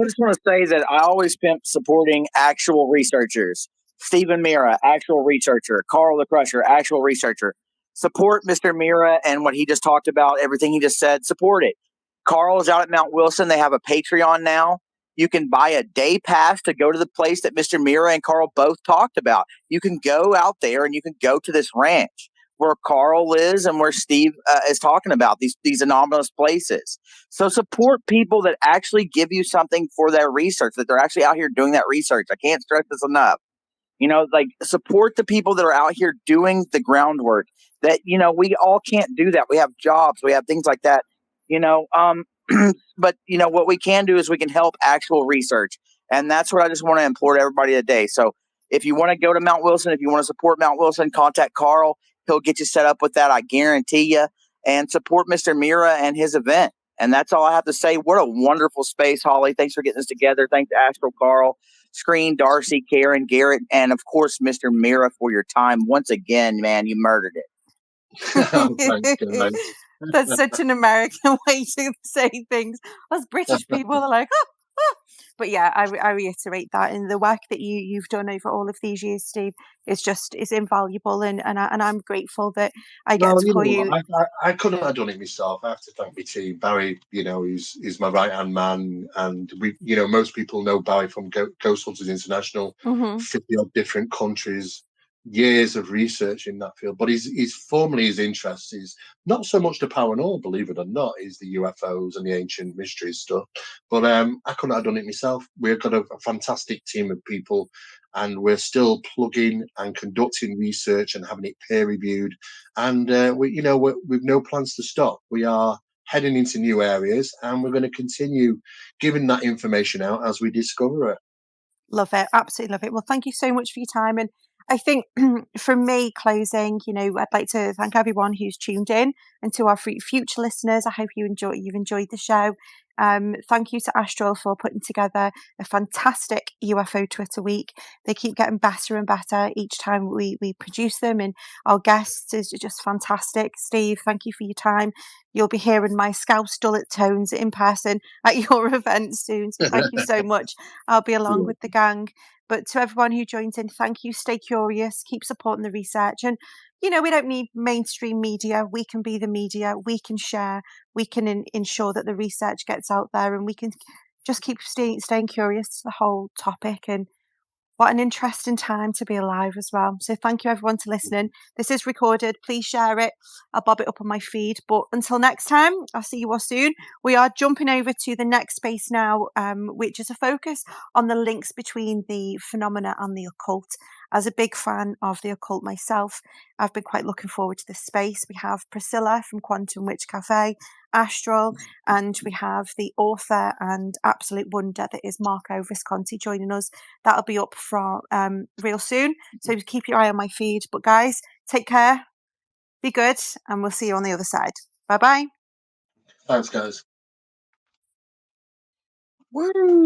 just want to say that I always pimp supporting actual researchers. Stephen Mera, actual researcher. Carl the Crusher, actual researcher. Support Mr. Mera and what he just talked about, everything he just said, support it. Carl is out at Mount Wilson. They have a Patreon now. You can buy a day pass to go to the place that Mr. Mera and Carl both talked about. You can go out there and you can go to this ranch where Carl is and where Steve is talking about these anomalous places. So support people that actually give you something for their research, that they're actually out here doing that research. I can't stress this enough. Support the people that are out here doing the groundwork that, we all can't do that. We have jobs, we have things like that, but what we can do is we can help actual research. And that's what I just want to implore to everybody today. So if you want to go to Mount Wilson, if you want to support Mount Wilson, contact Carl. He'll get you set up with that. I guarantee you. And support Mr. Mera and his event. And that's all I have to say. What a wonderful space, Holly. Thanks for getting this together. Thanks to Astral Carl, Screen, Darcy, Karen, Garrett, and of course, Mr. Mera for your time. Once again, man, you murdered it. Thanks, guys. That's such an American way to say things. Us British people are like, oh. But yeah, I reiterate that, and the work that you've done over all of these years, Steve, is invaluable, and I'm grateful that I get Well, to you call know you. what? I couldn't have done it myself. I have to thank my team. Barry, he's my right hand man, and most people know Barry from Ghost Hunters International, Hmm. 50 odd different countries, years of research in that field. But he's formally his interest is not so much the paranormal, believe it or not, is the UFOs and the ancient mysteries stuff. But I couldn't have done it myself. We've got a fantastic team of people, and we're still plugging and conducting research and having it peer reviewed. And we've no plans to stop. We are heading into new areas, and we're going to continue giving that information out as we discover it. Love it. Absolutely love it. Well, thank you so much for your time. And I think from me closing, I'd like to thank everyone who's tuned in, and to our future listeners. I hope you've enjoyed the show. Thank you to Astral for putting together a fantastic UFO Twitter week. They keep getting better and better each time we produce them, and our guests is just fantastic. Steve, thank you for your time. You'll be hearing my Scouse dulcet tones in person at your event soon. So thank you so much. I'll be along with the gang. But to everyone who joins in, thank you. Stay curious, keep supporting the research. And, we don't need mainstream media. We can be the media. We can share. We can ensure that the research gets out there, and we can just keep staying curious to the whole topic. And what an interesting time to be alive as well. So thank you everyone to listening. This is recorded. Please share it. I'll bob it up on my feed. But until next time, I'll see you all soon. We are jumping over to the next space now, which is a focus on the links between the phenomena and the occult. As a big fan of the occult myself, I've been quite looking forward to this space. We have Priscilla from Quantum Witch Cafe, Astral, and we have the author and absolute wonder that is Marco Visconti joining us. That'll be up from real soon, so keep your eye on my feed. But guys, take care, be good, and we'll see you on the other side. Bye bye. Thanks, guys. Woo!